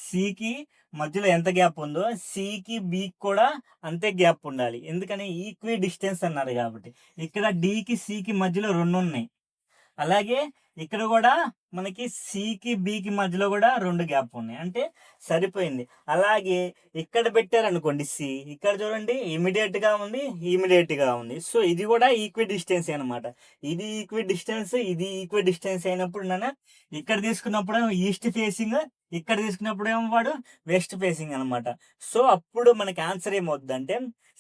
సికి మధ్యలో ఎంత గ్యాప్ ఉందో సికి బికి కూడా అంతే గ్యాప్ ఉండాలి. ఎందుకని ఈక్వి డిస్టెన్స్ అన్నారు కాబట్టి. ఇక్కడ డికి సికి మధ్యలో 2 ఉన్నాయి, అలాగే ఇక్కడ కూడా మనకి సికి బికి మధ్యలో కూడా 2 గ్యాప్ ఉన్నాయి, అంటే సరిపోయింది. అలాగే ఇక్కడ పెట్టారనుకోండి సి, ఇక్కడ చూడండి ఇమీడియట్ గా ఉంది. సో ఇది కూడా ఈక్వి డిస్టెన్స్ అనమాట. ఇది ఈక్వి డిస్టెన్స్, ఇది ఈక్వి డిస్టెన్స్ అయినప్పుడు నాన్న ఇక్కడ తీసుకున్నప్పుడు ఈస్ట్ ఫేసింగ్, ఇక్కడ తీసుకున్నప్పుడు ఏమో వాడు వెస్ట్ ఫేసింగ్ అనమాట. సో అప్పుడు మనకి ఆన్సర్ ఏమవుతుందంటే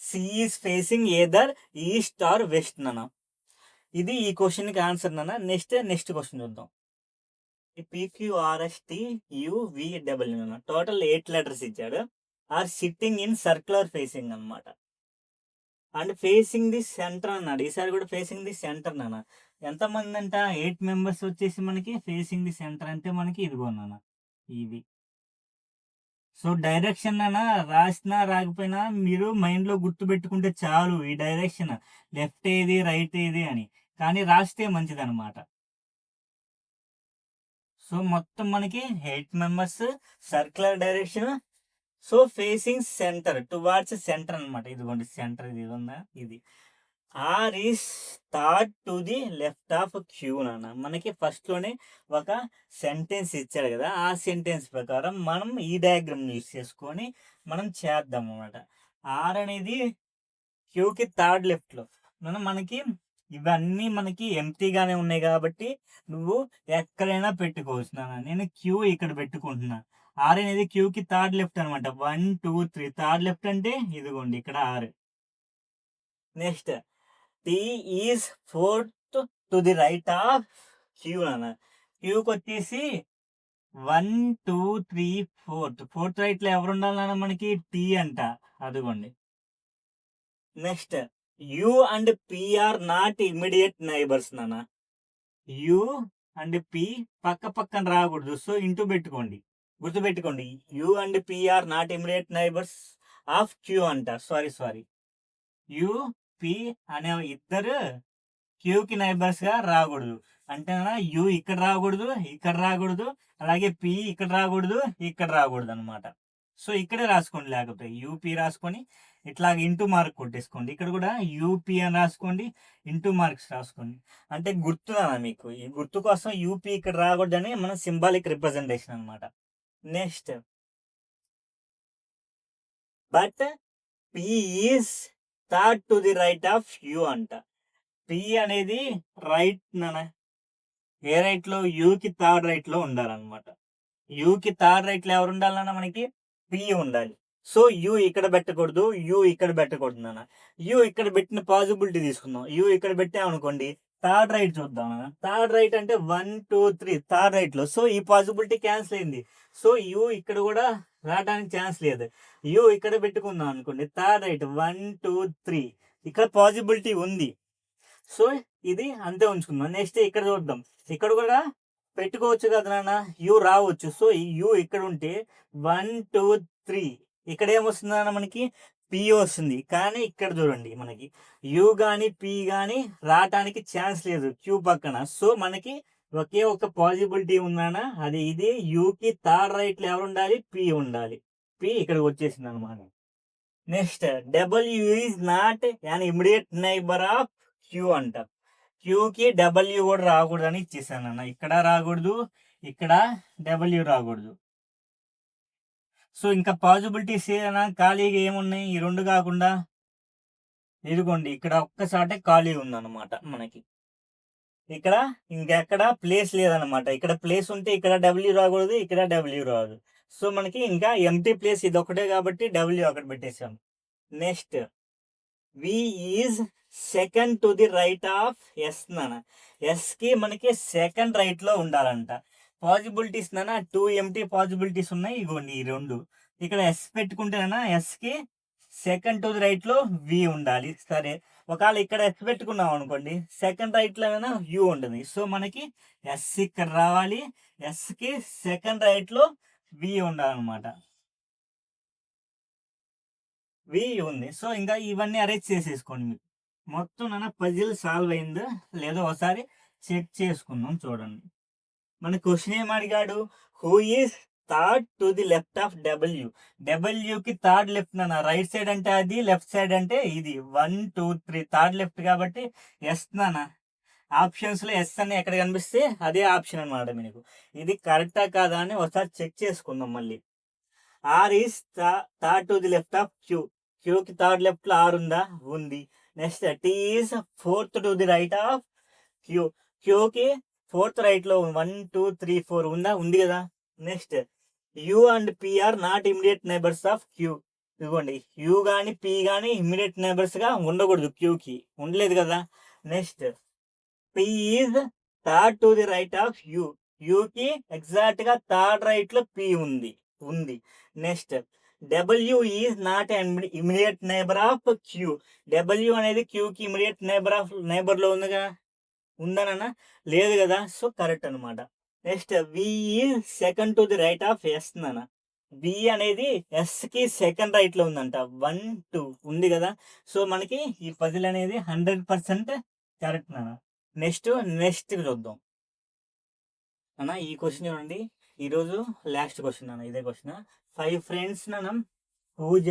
C is facing either east or west నాన్న. ఇది ఈ క్వశ్చన్ కి ఆన్సర్ నాన్న. నెక్స్ట్ క్వశ్చన్ చూద్దాం. PQRST UVW అన్న. టోటల్ 8 లెటర్స్ ఇచ్చాడు. Are sitting in circular facing అనమాట. అండ్ ఫేసింగ్ ది సెంటర్ అన్నాడు. ఈసారి కూడా ఫేసింగ్ ది సెంటర్ నాన్న. ఎంతమంది అంట, 8 మెంబర్స్ వచ్చేసి మనకి ఫేసింగ్ ది సెంటర్ అంటే మనకి ఇదిగో నాన్న ఇది. సో డైరెక్షన్ అన్న రాసినా రాకపోయినా మీరు మైండ్ లో గుర్తు పెట్టుకుంటే చాలు, ఈ డైరెక్షన్ లెఫ్ట్ ఏది రైట్ ఏది అని. కానీ రాస్తే మంచిది అనమాట. సో మొత్తం మనకి 8 members, circular direction. So facing centre towards centre అనమాట. ఇదిగోండి సెంటర్ ఇది ఉందా, ఇది R is third to the left of Q నాన్న. మనకి ఫస్ట్లోనే ఒక సెంటెన్స్ ఇచ్చాడు కదా, ఆ సెంటెన్స్ ప్రకారం మనం ఈ డయాగ్రామ్ యూస్ చేసుకొని మనం చేద్దాం అనమాట. ఆర్ అనేది క్యూకి థర్డ్ లెఫ్ట్లో మనకి ఇవన్నీ మనకి ఎంటీగానే ఉన్నాయి కాబట్టి నువ్వు ఎక్కడైనా పెట్టుకోవచ్చు నాన్న. నేను క్యూ ఇక్కడ పెట్టుకుంటున్నా. ఆర్ అనేది క్యూకి థర్డ్ లెఫ్ట్ అనమాట. 1 2 3 థర్డ్ లెఫ్ట్ అంటే ఇదిగోండి ఇక్కడ R. Next T is fourth to the right of Q నాన్న. క్యూకి వచ్చేసి 1 2 3 ఫోర్త్ రైట్లో ఎవరు ఉండాలి నాన్న మనకి? టీ అంట, అదిగోండి. Next U and P are not immediate neighbours నాన్న. యు అండ్ పి పక్క పక్కన రాకూడదు, సో ఇంటూ పెట్టుకోండి, గుర్తుపెట్టుకోండి. U and P are not immediate neighbours of Q అంట. సారీ యు పి అనే ఇద్దరు క్యూకి నైబర్స్ గా రాకూడదు అంటే యు ఇక్కడ రాకూడదు, అలాగే పి ఇక్కడ రాకూడదు అనమాట. సో ఇక్కడే రాసుకోండి, లేకపోతే యూపీ రాసుకొని ఇట్లాగ ఇంటూ మార్క్ కొట్టేసుకోండి. ఇక్కడ కూడా యూపీ అని రాసుకోండి, ఇంటూ మార్క్స్ రాసుకోండి. అంటే గుర్తునా మీకు, ఈ గుర్తు కోసం యూపీ ఇక్కడ రాకూడదని మన సింబాలిక్ రిప్రజెంటేషన్ అనమాట. Next but P is third to the right of you అంట. పి అనేది రైట్ నాన్న. ఏ రైట్ లో? యూకి థర్డ్ రైట్ లో ఉండాలన్నమాట. యూకి థర్డ్ రైట్ లో ఎవరు ఉండాలన్నా మనకి? పి ఉండాలి. సో యూ ఇక్కడ పెట్టకూడదు, యూ ఇక్కడ పెట్టకూడదు నాన్న. యూ ఇక్కడ పెట్టిన పాసిబిలిటీ తీసుకుందాం. యూ ఇక్కడ పెట్టామనుకోండి, థర్డ్ రైట్ చూద్దాం. థర్డ్ రైట్ అంటే 1 2 3 థర్డ్ రైట్ లో. సో ఈ పాసిబిలిటీ క్యాన్సిల్ అయింది. సో యూ ఇక్కడ కూడా రావడానికి ఛాన్స్ లేదు. యూ ఇక్కడ పెట్టుకుందాం అనుకోండి, థర్డ్ రైట్ 1 2 3 ఇక్కడ పాసిబిలిటీ ఉంది. సో ఇది అంతే ఉంచుకుందాం. నెక్స్ట్ ఇక్కడ చూద్దాం, ఇక్కడ కూడా పెట్టుకోవచ్చు కదా నాన్న, యూ రావచ్చు. సో ఈ యూ ఇక్కడ ఉంటే 1 2 3 ఇక్కడ ఏమొస్తుందన్న మనకి? పి వస్తుంది. కానీ ఇక్కడ చూడండి, మనకి యూ కానీ పి కానీ రావటానికి ఛాన్స్ లేదు క్యూ పక్కన. సో మనకి ఒకే ఒక పాసిబిలిటీ ఉందన్న, అది ఇది. యూకి థర్డ్ రైట్ లో ఎవరు ఉండాలి? పి ఉండాలి. పి ఇక్కడికి వచ్చేసింది అనమాట. Next W is not an immediate neighbour of Q అంట. క్యూకి డబ్ల్యూ కూడా రాకూడదు అని ఇచ్చేసాను అన్న. ఇక్కడ రాకూడదు, ఇక్కడ డబ్ల్యూ రాకూడదు. సో ఇంకా పాసిబిలిటీస్ ఏదైనా ఖాళీగా ఏమున్నాయి? ఈ రెండు కాకుండా ఇదిగోండి ఇక్కడ ఒక్కసాటే ఖాళీ ఉందన్నమాట మనకి. ఇక్కడ ఇంకెక్కడ ప్లేస్ లేదనమాట. ఇక్కడ ప్లేస్ ఉంటే ఇక్కడ డబ్ల్యూ రాకూడదు, ఇక్కడ డబ్ల్యూ రాదు. సో మనకి ఇంకా ఎంటీ ప్లేస్ ఇది ఒకటే కాబట్టి డబ్ల్యూ అక్కడ పెట్టేసాం. Next V is second to the right of S నాన్న. ఎస్ కి మనకి సెకండ్ రైట్ లో ఉండాలంట. పాసిబిలిటీస్ నాన్న 2 ఎంటీ పాసిబిలిటీస్ ఉన్నాయి, ఇగోండి ఈ రెండు. ఇక్కడ ఎస్ పెట్టుకుంటేనా ఎస్ కి సెకండ్ టు ది రైట్ లో వి ఉండాలి. సరే, ఒకవేళ ఇక్కడ ఎస్ పెట్టుకున్నాం అనుకోండి, సెకండ్ రైట్ లో యూ ఉంటుంది. సో మనకి ఎస్ ఇక్కడ రావాలి, ఎస్ కి సెకండ్ రైట్ లో వి ఉండాలన్నమాట. వి ఉంది. సో ఇంకా ఇవన్నీ అరేంజ్ చేసేసుకోండి. మీకు మొత్తం నాన్న పజిల్ సాల్వ్ అయిందో లేదో ఒకసారి చెక్ చేసుకుందాం. చూడండి, మన క్వశ్చన్ ఏం అడిగాడు? Who is third to the left of W. డబ్ల్యూకి థర్డ్ లెఫ్ట్ నాన్న. రైట్ సైడ్ అంటే అది, లెఫ్ట్ సైడ్ అంటే ఇది. 1 2 3 థర్డ్ లెఫ్ట్ కాబట్టి ఎస్ నాన్న. ఆప్షన్స్ లో ఎస్ అని ఎక్కడ కనిపిస్తే అదే ఆప్షన్ అనమాట. మీకు ఇది కరెక్టా కాదా అని ఒకసారి చెక్ చేసుకుందాం మళ్ళీ. R is third to the left of Q. క్యూకి థర్డ్ లెఫ్ట్ లో ఆర్ ఉందా? ఉంది. Next T is fourth to the right of Q. క్యూకి ఫోర్త్ రైట్ లో 1 2 3 4 ఉందా? ఉంది కదా. Next U and P are not immediate neighbours of Q. ఇదిగోండి, యూ కానీ పి కానీ ఇమ్మీడియట్ నైబర్స్ గా ఉండకూడదు, క్యూకి ఉండలేదు కదా. Next P is third to the right of you. యూకి exact గా థర్డ్ రైట్ లో పి ఉంది. Next W is not immediate neighbour of Q. W అనేది క్యూకి ఇమ్మీడియట్ నైబర్ లో ఉందిగా, ఉందనన్నా? లేదు కదా. సో కరెక్ట్ అనమాట. Next V is second to the right of S నాన్న. బి అనేది ఎస్ కి సెకండ్ రైట్ లో ఉందంట. 1 2 ఉంది కదా. సో మనకి ఈ పజిల్ అనేది 100% కరెక్ట్ నాన్న. నెక్స్ట్ చూద్దాం అన్న. ఈ క్వశ్చన్ చూడండి, ఈరోజు లాస్ట్ క్వశ్చన్ అన్న. ఇదే క్వశ్చన్. 5 ఫ్రెండ్స్ నాన్న, పూజ,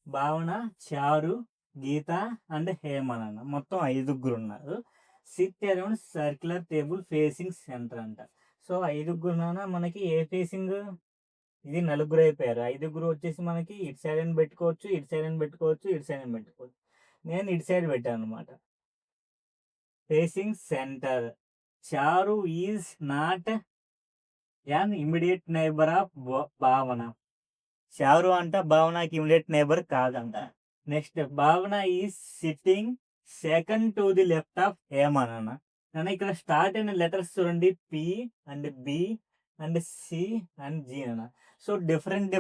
భావన, చారు, గీత అండ్ హేమ అన్న మొత్తం 5 ఉన్నారు. SIT around circular table facing centre అంట. సో 5 మనకి ఏ ఫేసింగ్, ఇది 4 అయిపోయారు. 5 వచ్చేసి మనకి ఇటు సైడ్ అని పెట్టుకోవచ్చు, ఇటు సైడ్ అని పెట్టుకోవచ్చు, ఇటు సైడ్ అని పెట్టుకోవచ్చు. నేను ఇటు సైడ్ పెట్టాను అనమాట. Facing centre. Charu is not an immediate neighbour of Bhavana. Charu అంట భావనకి ఇమీడియట్ నైబర్ కాదంట. Next Bhavana is sitting second to the left of Heman. నన్ను ఇక్కడ స్టార్ట్ అయిన లెటర్స్ చూడండి, P and B and C and G అన్న. సో డిఫరెంట్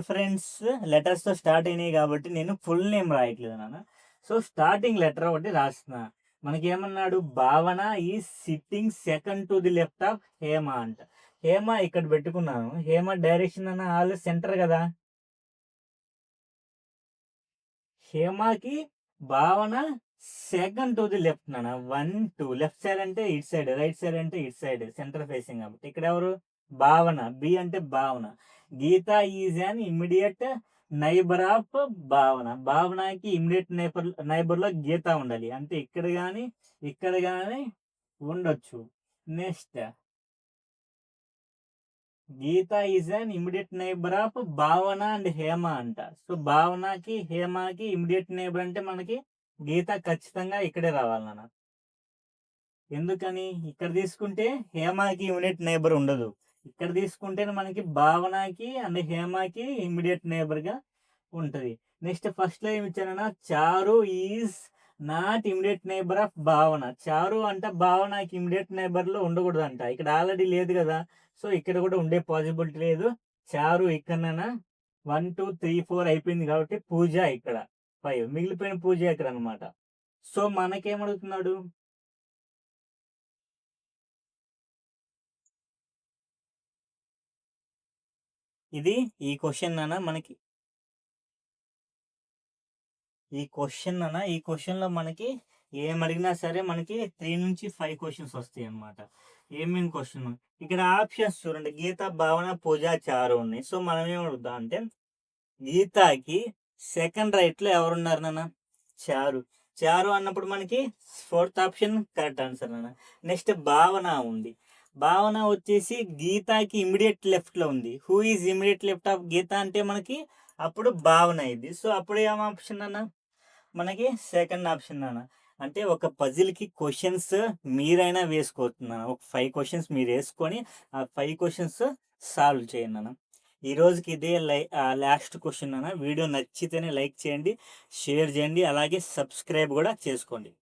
లెటర్స్తో స్టార్ట్ అయినాయి కాబట్టి నేను ఫుల్ నేమ్ రాయట్లేదు నాన్న. సో స్టార్టింగ్ లెటర్ ఒకటి రాస్తున్నా. మనకి ఏమన్నాడు, భావన ఈ sitting second to the left of Hema అంట. హేమ ఇక్కడ పెట్టుకున్నాను. హేమ డైరెక్షన్ అన్న ఆల్ సెంటర్ కదా. హేమకి భావన సెకండ్ టు ది లెఫ్ట్ నాన్న. 1 2 లెఫ్ట్ సైడ్ అంటే ఇటు సైడ్, రైట్ సైడ్ అంటే ఇటు సైడ్, సెంటర్ ఫేసింగ్ కాబట్టి. ఇక్కడ ఎవరు, భావన. బి అంటే Bhavana. Geeta is an immediate neighbour of Bhavana. భావనకి ఇమ్మీడియట్ నైబర్ లో గీత ఉండాలి. అంటే ఇక్కడ కానీ ఉండొచ్చు. Next Geeta is an immediate neighbour of Bhavana and Hema అంట. సో భావనకి హేమకి ఇమ్మీడియట్ నైబర్ అంటే మనకి గీత ఖచ్చితంగా ఇక్కడే రావాలి నాన్న. ఎందుకని, ఇక్కడ తీసుకుంటే హేమకి ఇమ్మీడియట్ నైబర్ ఉండదు. ఇక్కడ తీసుకుంటే మనకి భావనకి అండ్ హేమకి ఇమ్మీడియట్ నైబర్ గా ఉంటది. నెక్స్ట్ ఫస్ట్ లో ఏమి ఇచ్చానన్నా, చారు is not immediate neighbour of Bhavana. చారు అంటే భావనకి ఇమ్మీడియట్ నైబర్ లో ఉండకూడదు అంట. ఇక్కడ ఆల్రెడీ లేదు కదా, సో ఇక్కడ కూడా ఉండే పాసిబిలిటీ లేదు. చారు ఇక్కడనా 1 2 3 4 అయిపోయింది కాబట్టి పూజ ఇక్కడ 5, మిగిలిపోయిన పూజ ఇక్కడ అనమాట. సో మనకేమడుగుతున్నాడు, ఇది ఈ క్వశ్చన్ అన్న మనకి ఈ క్వశ్చన్ లో మనకి ఏం అడిగినా సరే మనకి 3 నుంచి 5 క్వశ్చన్స్ వస్తాయి అనమాట. ఏమేమి క్వశ్చన్, ఇక్కడ ఆప్షన్స్ చూడండి, గీత, భావన, పూజ, చారు ఉన్నాయి. సో మనం ఏం అడుగుతాం అంటే, గీతకి సెకండ్ రైట్ లో ఎవరున్నారు నాన్న, చారు. చారు అన్నప్పుడు మనకి 4th ఆప్షన్ కరెక్ట్ ఆన్సర్ నాన్న. నెక్స్ట్ భావన ఉంది. భావన వచ్చేసి గీతకి ఇమీడియట్ లెఫ్ట్ లో ఉంది. Who is immediate left of Geeta అంటే మనకి అప్పుడు భావన ఇది. సో అప్పుడు ఏం ఆప్షన్ అన్న, మనకి సెకండ్ ఆప్షన్ అన్న. అంటే ఒక పజిల్కి క్వశ్చన్స్ మీరైనా వేసుకోతున్నాను. ఒక 5 క్వశ్చన్స్ మీరు వేసుకొని ఆ 5 క్వశ్చన్స్ సాల్వ్ చేయండి అన్న. ఈ రోజుకి ఇదే లాస్ట్ క్వశ్చన్ అన్న. వీడియో నచ్చితేనే లైక్ చేయండి, షేర్ చేయండి, అలాగే సబ్స్క్రైబ్ కూడా చేసుకోండి.